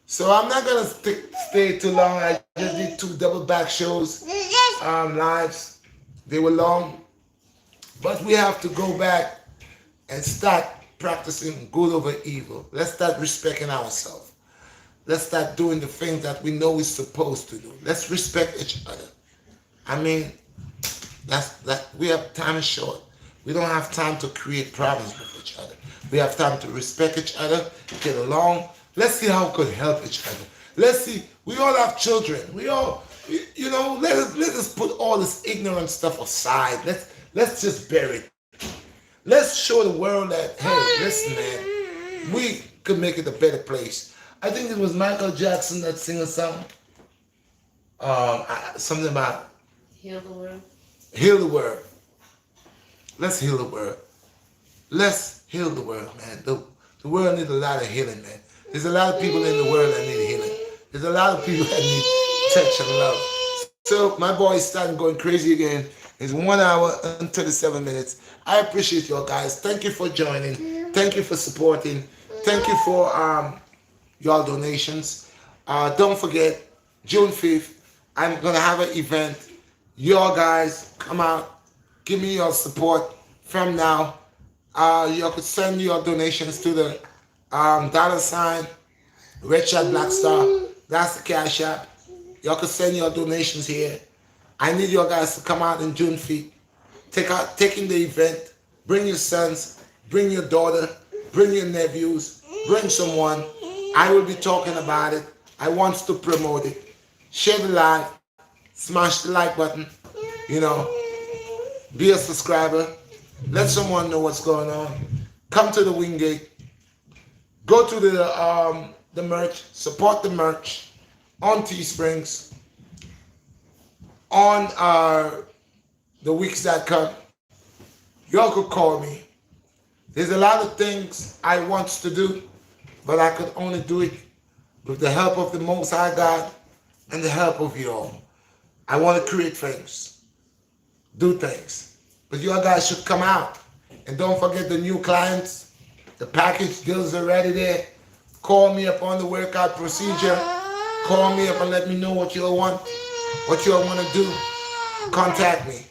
So I'm not gonna stay too long. I just did 2 double back shows, lives. They were long, but we have to go back and start practicing good over evil. Let's start respecting ourselves. Let's start doing the things that we know we're supposed to do. Let's respect each other. I mean, we have time is short. We don't have time to create problems with each other. We have time to respect each other, get along. Let's see how we could help each other. Let's see. We all have children. We all, let us put all this ignorant stuff aside. Let's just bury it. Let's show the world that, hey, listen, man, we could make it a better place. I think it was Michael Jackson that sang a song. Something about Heal the world. Heal the world. Let's heal the world. Let's heal the world, man. The world needs a lot of healing, man. There's a lot of people in the world that need healing. There's a lot of people that need touch and love. So my boy is starting going crazy again. It's 1 hour and 37 minutes. I appreciate y'all guys. Thank you for joining. Thank you for supporting. Thank you for y'all donations. Don't forget, June 5th, I'm going to have an event. Y'all guys, come out. Give me your support from now. You could send your donations to the $Redshot BlackStar. That's the Cash App. Y'all could send your donations here. I need you guys to come out in June 5th. Take in the event. Bring your sons. Bring your daughter. Bring your nephews. Bring someone. I will be talking about it. I want to promote it. Share the live. Smash the like button. Be a subscriber. Let someone know what's going on. Come to the Wingate. Go to the merch. Support the merch on Teesprings. On the weeks that come. Y'all could call me. There's a lot of things I want to do, but I could only do it with the help of the Most High God and the help of you all. I want to create things, do things, but you all guys should come out. And don't forget the new clients. The package deals are ready there. Call me up on the workout procedure. Call me up and let me know what you all want, what you all want to do. Contact me.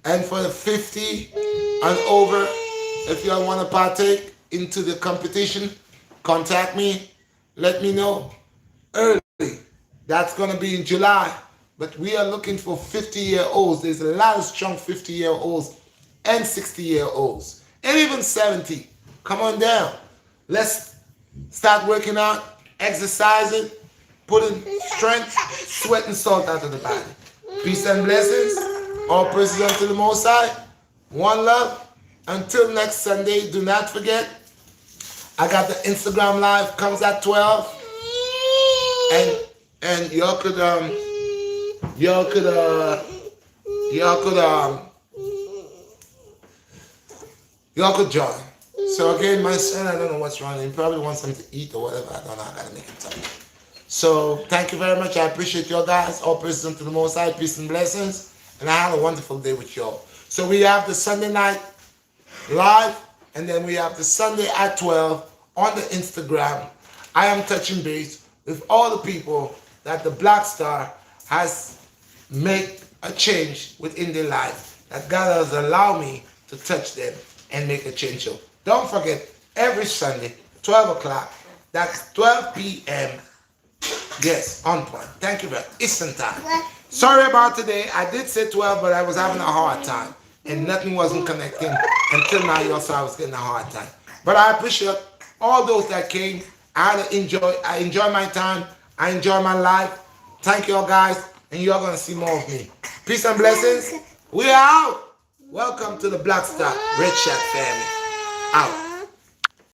And for the 50 and over, if you all want to partake into the competition, contact me. Let me know early. That's going to be in July. But we are looking for 50-year-olds. There's a lot of strong 50-year-olds and 60-year-olds. And even 70. Come on down. Let's start working out, exercising, putting strength, sweat, and salt out of the body. Peace and blessings. All praises unto the Most High. One love. Until next Sunday, do not forget, I got the Instagram live, comes at 12. And y'all could join. So again, my son, I don't know what's wrong. He probably wants something to eat or whatever. I don't know. I gotta make him something. So thank you very much. I appreciate y'all guys. All praises unto the Most High. Peace and blessings. And I had a wonderful day with y'all. So we have the Sunday night live, and then we have the Sunday at 12 on the Instagram. I am touching base with all the people that the Black Star has made a change within their life. That God has allowed me to touch them and make a change. So don't forget, every Sunday, 12 o'clock, That's 12 p.m. Yes, on point. Thank you very much. Eastern time. Sorry about today. I did say 12, but I was having a hard time. And nothing wasn't connecting until now. You also, I was getting a hard time. But I appreciate all those that came. I enjoy my time. I enjoy my life. Thank you all guys. And you're going to see more of me. Peace and blessings. We are out. Welcome to the BlackStar Redshot family. Out.